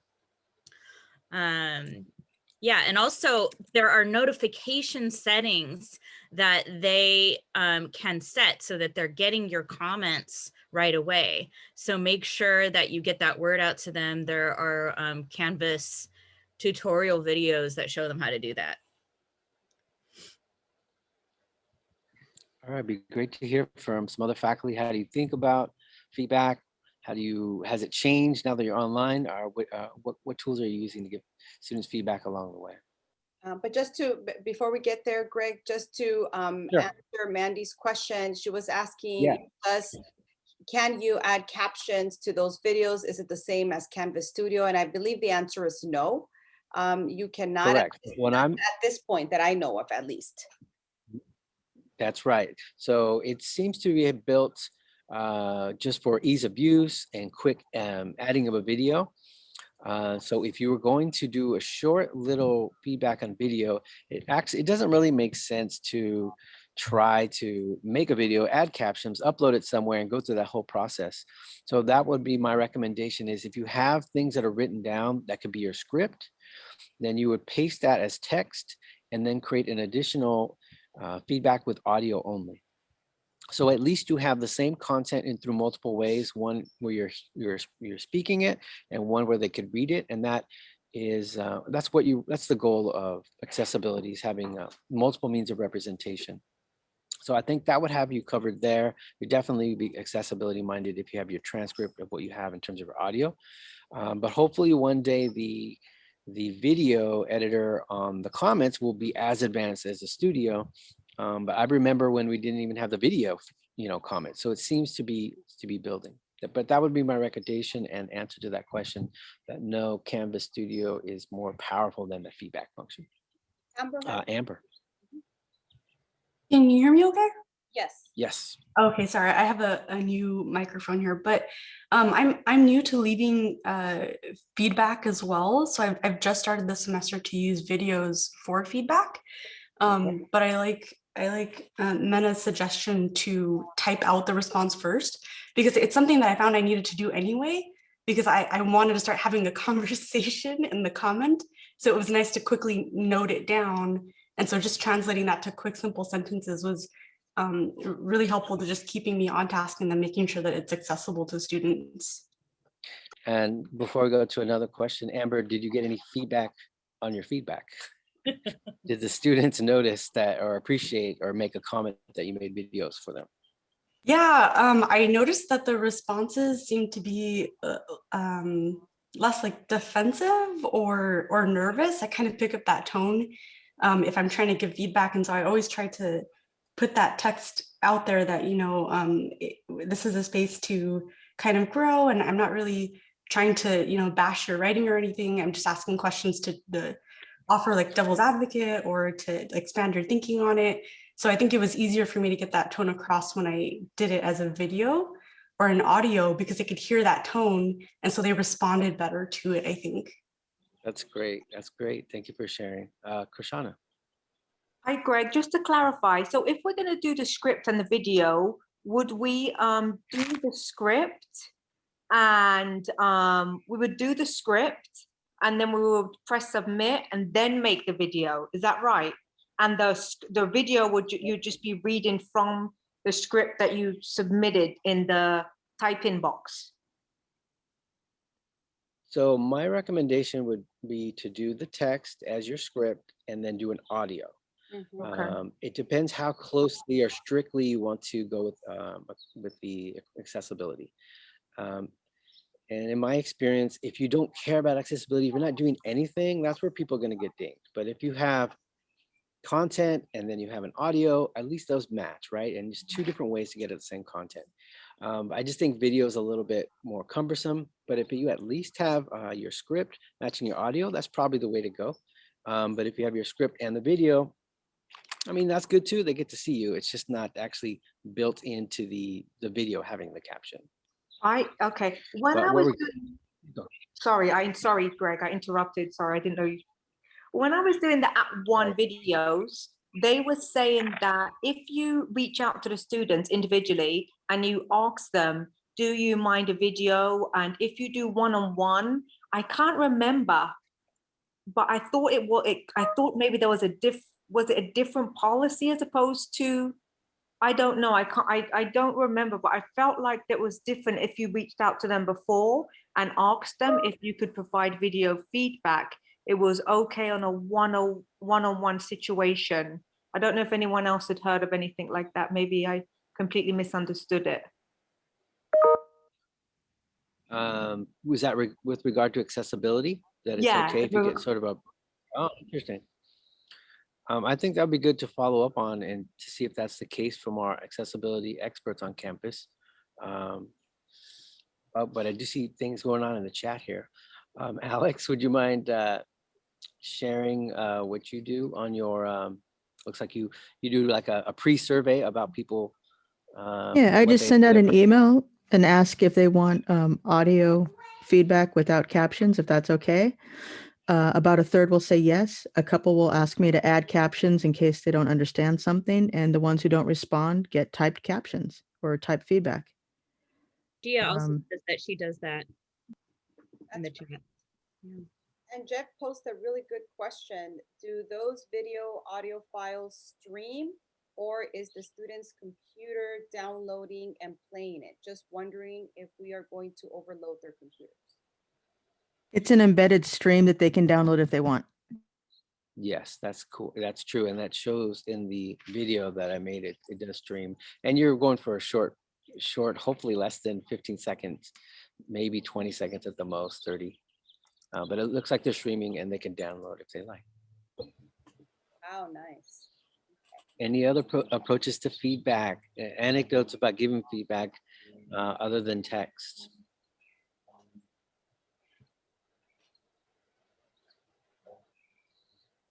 Yeah, and also there are notification settings that they can set so that they're getting your comments right away. So make sure that you get that word out to them. There are Canvas tutorial videos that show them how to do that. All right, it'd be great to hear from some other faculty. How do you think about feedback? Has it changed now that you're online? Or what tools are you using to give students feedback along the way? But before we get there, Greg, just to Sure. answer Mandy's question, she was asking Yeah. us, can you add captions to those videos? Is it the same as Canvas Studio? And I believe the answer is no. You cannot. Correct. At this point that I know of, at least. That's right. So it seems to be built just for ease of use and quick adding of a video. So if you were going to do a short little feedback on video, it doesn't really make sense to try to make a video, add captions, upload it somewhere and go through that whole process. So that would be my recommendation, is if you have things that are written down that could be your script, then you would paste that as text and then create an additional feedback with audio only. So at least you have the same content in through multiple ways, one where you're speaking it and one where they could read it. And that is, that's the goal of accessibility, is having multiple means of representation. So I think that would have you covered there. You'd definitely be accessibility minded if you have your transcript of what you have in terms of audio. But hopefully one day the video editor on the comments will be as advanced as the studio. But I remember when we didn't even have the video, comment. So it seems to be building. But that would be my recommendation and answer to that question, that no, Canvas Studio is more powerful than the feedback function. Amber. Amber. Can you hear me okay? Yes. Yes. Okay, sorry, I have a new microphone here, but I'm new to leaving feedback as well. So I've just started this semester to use videos for feedback. But I like Mena's suggestion to type out the response first, because it's something that I found I needed to do anyway, because I wanted to start having a conversation in the comment. So it was nice to quickly note it down. And so just translating that to quick, simple sentences was really helpful to just keeping me on task and then making sure that it's accessible to students. And before we go to another question, Amber, did you get any feedback on your feedback? Did the students notice that or appreciate or make a comment that you made videos for them? Yeah, I noticed that the responses seem to be less like defensive or nervous. I kind of pick up that tone if I'm trying to give feedback. And so I always try to put that text out there that, you know, this is a space to kind of grow, and I'm not really trying to, you know, bash your writing or anything. I'm just asking questions to offer like devil's advocate or to expand your thinking on it. So I think it was easier for me to get that tone across when I did it as a video or an audio, because they could hear that tone. And so they responded better to it, I think. That's great. That's great. Thank you for sharing. Krishana. Hi, Greg. Just to clarify, so if we're going to do the script and the video, would we do the script and we would do the script and then we would press submit and then make the video? Is that right? And the video would you just be reading from the script that you submitted in the type-in box? So my recommendation would be to do the text as your script and then do an audio. Okay. It depends how closely or strictly you want to go with the accessibility. And in my experience, if you don't care about accessibility, if you're not doing anything, that's where people are going to get dinged. But if you have content and then you have an audio, at least those match, right? And just two different ways to get at the same content. I just think video is a little bit more cumbersome, but if you at least have your script matching your audio, that's probably the way to go. But if you have your script and the video, I mean, that's good too. They get to see you. It's just not actually built into the video having the caption. Okay. When I was sorry, Greg, I interrupted. Sorry, I didn't know you. When I was doing the @ONE videos, they were saying that if you reach out to the students individually and you ask them, do you mind a video? And if you do one-on-one, I can't remember, but I thought I thought maybe there was was it a different policy as opposed to, I don't know. I don't remember, but I felt like that was different if you reached out to them before and asked them if you could provide video feedback. It was okay on a one-on-one situation. I don't know if anyone else had heard of anything like that. Maybe I completely misunderstood it. Was that with regard to accessibility? That it's okay if you get sort of a, oh, interesting. I think that'd be good to follow up on and to see if that's the case from our accessibility experts on campus. But I do see things going on in the chat here. Alex, would you mind sharing what you do on your, looks like you do like a pre-survey about people. Yeah, I just send out an email and ask if they want audio feedback without captions, if that's okay. About a third will say yes. A couple will ask me to add captions in case they don't understand something. And the ones who don't respond get typed captions or typed feedback. Gia also says that she does that in the chat. Yeah. And Jeff posted a really good question. Do those video audio files stream, or is the student's computer downloading and playing it? Just wondering if we are going to overload their computers. It's an embedded stream that they can download if they want. Yes, that's cool. That's true. And that shows in the video that I made it. It does stream. And you're going for a short, hopefully less than 15 seconds, maybe 20 seconds at the most, 30. But it looks like they're streaming and they can download if they like. Oh, nice. Any other approaches to feedback, anecdotes about giving feedback other than text?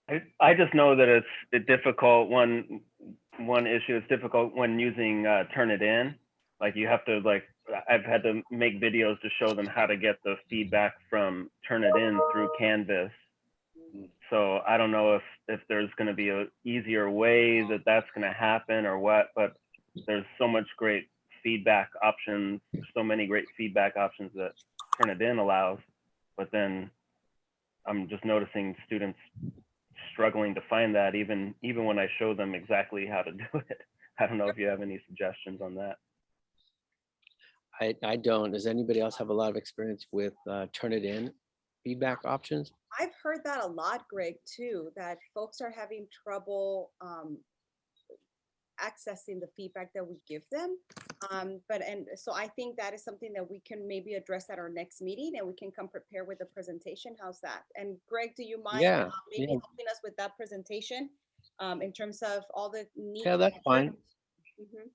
I just know that it's difficult. One issue is difficult when using Turnitin. Like you have to I've had to make videos to show them how to get the feedback from Turnitin through Canvas. So I don't know if there's going to be a easier way that that's going to happen or what, but there's so much great feedback options, so many great feedback options that Turnitin allows, but then I'm just noticing students struggling to find that even when I show them exactly how to do it. I don't know if you have any suggestions on that. I don't. Does anybody else have a lot of experience with Turnitin feedback options? I've heard that a lot, Greg, too, that folks are having trouble accessing the feedback that we give them. So I think that is something that we can maybe address at our next meeting, and we can come prepared with a presentation. How's that? And Greg, do you mind Yeah, maybe helping us with that presentation in terms of all the neat yeah, that's fine. Mhm.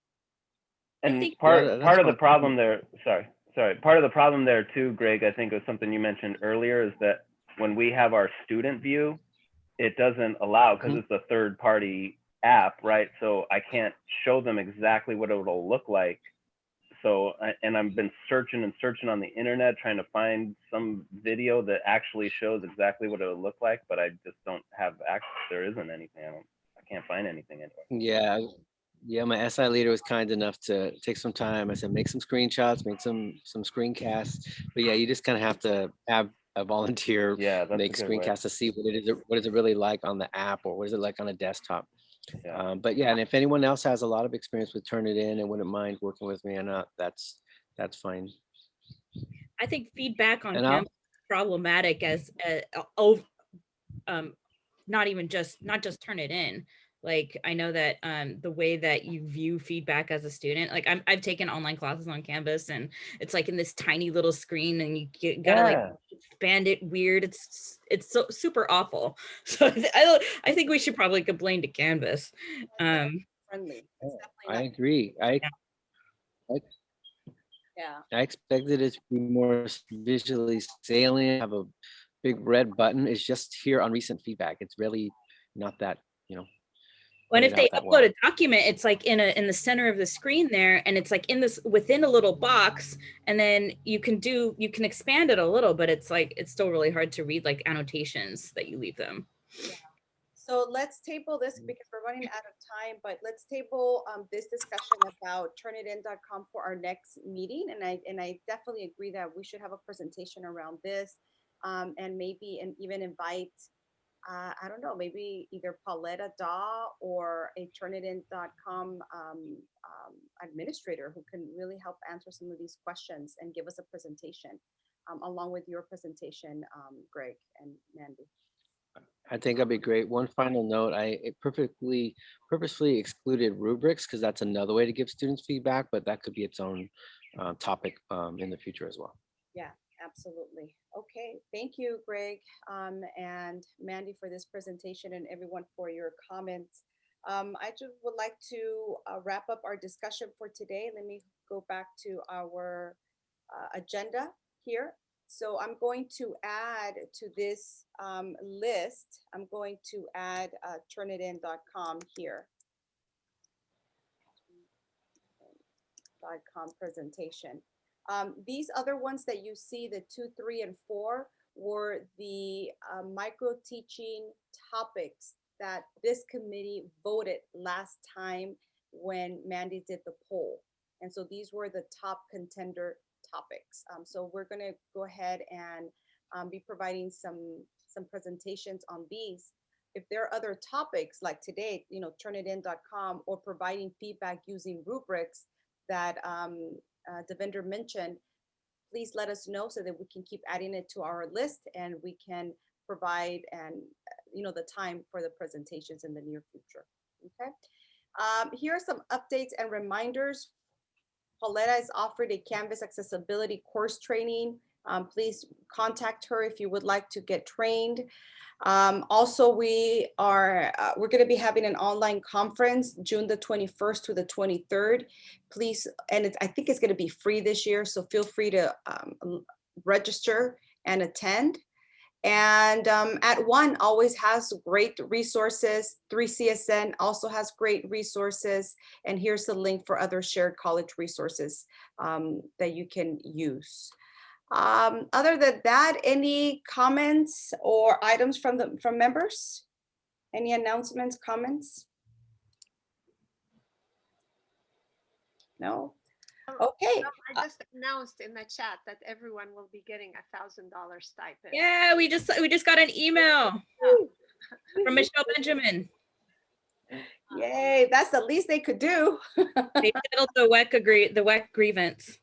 And part of the problem there, part of the problem there too, Greg, I think is something you mentioned earlier, is that when we have our student view, it doesn't allow, because it's a third party app, right? So I can't show them exactly what it'll look like. So, and I've been searching and searching on the internet, trying to find some video that actually shows exactly what it'll look like, but I just don't have access. There isn't anything. I can't find anything anywhere. Yeah, my SI leader was kind enough to take some time. I said, make some screenshots, make some screencasts. But yeah, you just kind of have to have a volunteer make screencasts to see what is it really like on the app, or what is it like on a desktop. But yeah, and if anyone else has a lot of experience with Turnitin and wouldn't mind working with me on that, that's fine. I think feedback on Canvas is problematic as not just Turnitin. Like I know that the way that you view feedback as a student, like I've taken online classes on Canvas, and it's like in this tiny little screen, and you gotta like expand it weird. It's so super awful. So I think we should probably complain to Canvas. Friendly. I agree. I expected it to be more visually salient, have a big red button. It's just here on recent feedback. It's really not that, When if they upload a document, it's like in the center of the screen there, and it's like within a little box, and then you can expand it a little, but it's still really hard to read, like annotations that you leave them. Yeah. So let's table this because we're running out of time, but let's table this discussion about turnitin.com for our next meeting. And I definitely agree that we should have a presentation around this, and even invite I don't know, maybe either Pauletta Daw or a Turnitin.com administrator who can really help answer some of these questions and give us a presentation along with your presentation, Greg and Mandy. I think that'd be great. One final note, I purposely excluded rubrics because that's another way to give students feedback, but that could be its own topic in the future as well. Yeah, absolutely. Okay, thank you, Greg and Mandy, for this presentation, and everyone for your comments. I just would like to wrap up our discussion for today. Let me go back to our agenda here. So I'm going to add to this list, I'm going to add turnitin.com here. .com presentation. These other ones that you see, the 2, 3, and 4, were the micro teaching topics that this committee voted last time when Mandy did the poll. And so these were the top contender topics. So we're going to go ahead and be providing some presentations on these. If there are other topics like today, turnitin.com, or providing feedback using rubrics that Devinder mentioned, please let us know so that we can keep adding it to our list and we can provide the time for the presentations in the near future. Okay. Here are some updates and reminders. Pauletta is offered a Canvas accessibility course training. Please contact her if you would like to get trained. Also, we're going to be having an online conference June the 21st to the 23rd. Please, and I think it's going to be free this year, so feel free to register and attend. And at one always has great resources. 3CSN also has great resources. And here's the link for other shared college resources that you can use. Other than that, any comments or items from members? Any announcements, comments? No? Okay. I just announced in the chat that everyone will be getting $1,000 stipend. Yeah, we just got an email from Michelle Benjamin. Yay, that's the least they could do. They settled the WEC grievance.